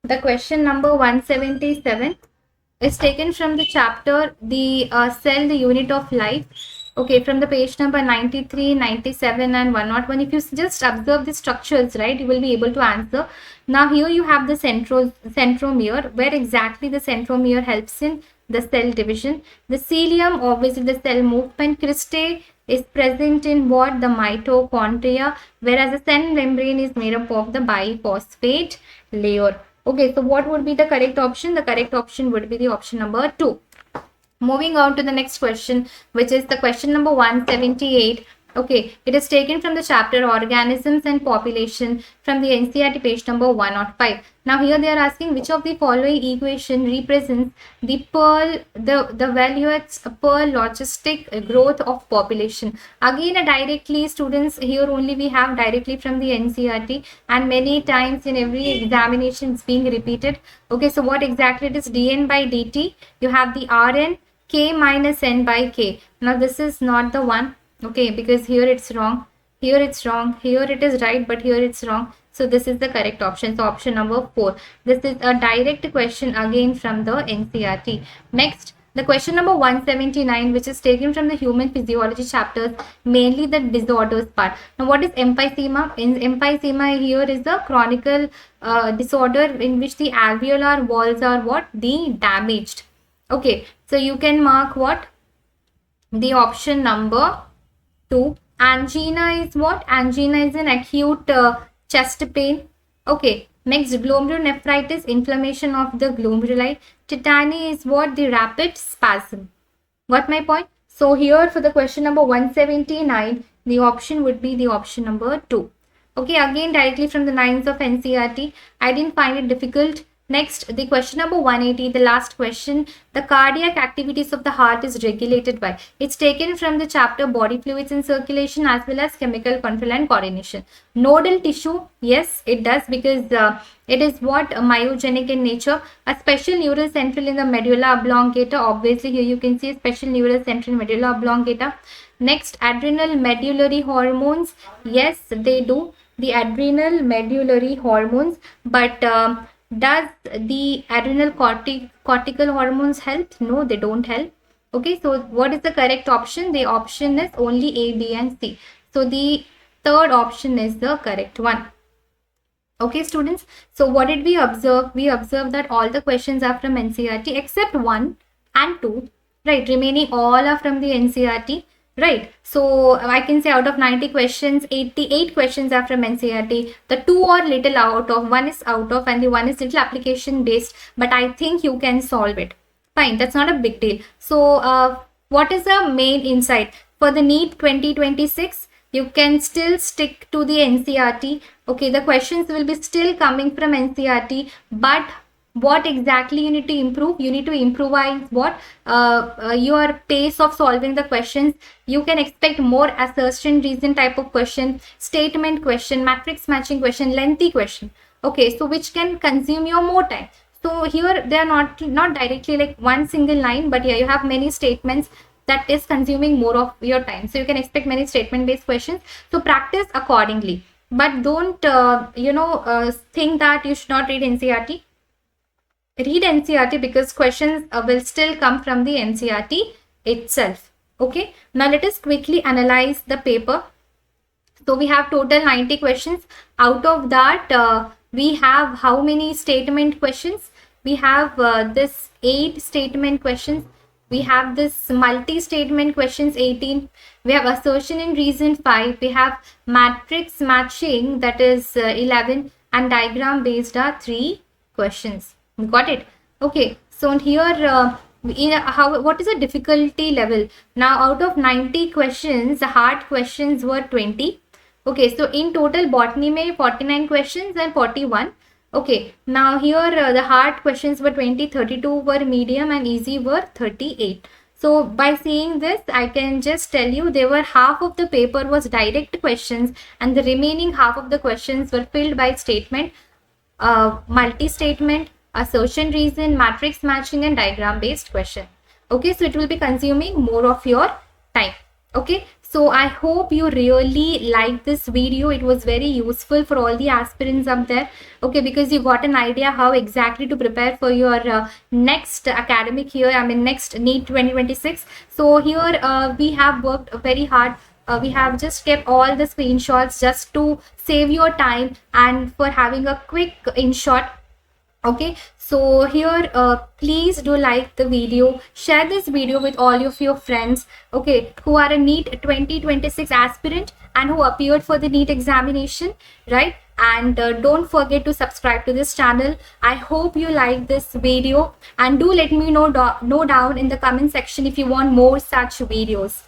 [SPEAKER 1] The question number 177 is taken from the chapter the cell, the unit of life. Okay, from the page number 93, 97 and 101. If you just observe the structures, right, you will be able to answer. Now here you have the centromere, where exactly the centromere helps in the cell division. The cilium, obviously the cell movement. Cristae is present in what? The mitochondria, whereas the cell membrane is made up of the biphosphate layer. Okay, so what would be the correct option? The correct option would be the option number 2. Moving on to the next question, which is the question number 178. Okay, it is taken from the chapter Organisms and Population from the NCERT page number 105. Now here they are asking which of the following equation represents the valuates per logistic growth of population. Again, directly students, here only we have directly from the NCERT, and many times in every examination it's being repeated. Okay, so what exactly it is? dn by dt. You have the Rn k minus n by k. Now this is not the one. Okay, because here it's wrong, here it's wrong, here it is right, but here it's wrong. So this is the correct option. So option number 4. This is a direct question again from the NCERT. Next, the question number 179, which is taken from the human physiology chapters, mainly the disorders part. Now, what is emphysema? Emphysema here is the chronic disorder in which the alveolar walls are what? The damaged. Okay, so you can mark what? The option number 2. Angina is what? Angina is an acute chest pain. Okay. Next, glomerulonephritis, inflammation of the glomeruli. Tetany is what? The rapid spasm. Got my point? So here for the question number 179, the option would be the option number 2. Okay, again directly from the lines of NCERT. I didn't find it difficult. Next, the question number 180, the last question. The cardiac activities of the heart is regulated by. It's taken from the chapter Body Fluids and Circulation as well as Chemical Control and Coordination. Nodal tissue, yes, it does because it is what? Myogenic in nature. A special neural central in the medulla oblongata. Obviously, here you can see a special neural central in medulla oblongata. Next, adrenal medullary hormones. Yes, they do. The adrenal medullary hormones, but does the adrenal cortical hormones help? No, they don't help. Okay, so what is the correct option? The option is only A, B and C. So the third option is the correct one. Okay, students. So what did we observe? We observed that all the questions are from NCERT except 1 and 2, right? Remaining all are from the NCERT, right? So I can say out of 90 questions, 88 questions are from NCERT. The 2 are little out of, 1 is out of, and the 1 is little application based. But I think you can solve it. Fine, that's not a big deal. So what is the main insight? For the NEET 2026, you can still stick to the NCERT. Okay, the questions will be still coming from NCERT, but what exactly you need to improve? You need to improvise what? Your pace of solving the questions. You can expect more assertion reason type of question, statement question, matrix matching question, lengthy question. Okay, so which can consume your more time. So here they are not directly like one single line, but yeah, you have many statements that is consuming more of your time. So you can expect many statement based questions. So practice accordingly, but don't think that you should not read NCERT. Read NCERT because questions will still come from the NCERT itself. Okay, now let us quickly analyze the paper. So we have total 90 questions. Out of that, we have how many statement questions? We have this 8 statement questions. We have this multi-statement questions 18. We have assertion and reason 5. We have matrix matching, that is 11, and diagram based are 3 questions. Got it? Okay. So here what is the difficulty level? Now out of 90 questions, the hard questions were 20. Okay, so in total botany में 49 questions and 41. Okay, now here the hard questions were 20, 32 were medium, and easy were 38. So by seeing this, I can just tell you there were half of the paper was direct questions, and the remaining half of the questions were filled by statement, multi-statement, assertion reason, matrix matching, and diagram based question. Okay, so it will be consuming more of your time. Okay, so I hope you really liked this video. It was very useful for all the aspirants up there. Okay, because you got an idea how exactly to prepare for your next academic year, I mean next NEET 2026. So here we have worked very hard. We have just kept all the screenshots just to save your time and for having a quick InShot. Okay, so here please do like the video, share this video with all of your friends, okay, who are a NEET 2026 aspirant and who appeared for the NEET examination, right? And don't forget to subscribe to this channel. I hope you like this video, and do let me know down in the comment section if you want more such videos.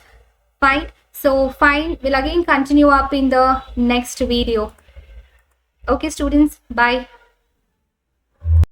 [SPEAKER 1] Fine, so fine, we'll again continue up in the next video. Okay students, bye.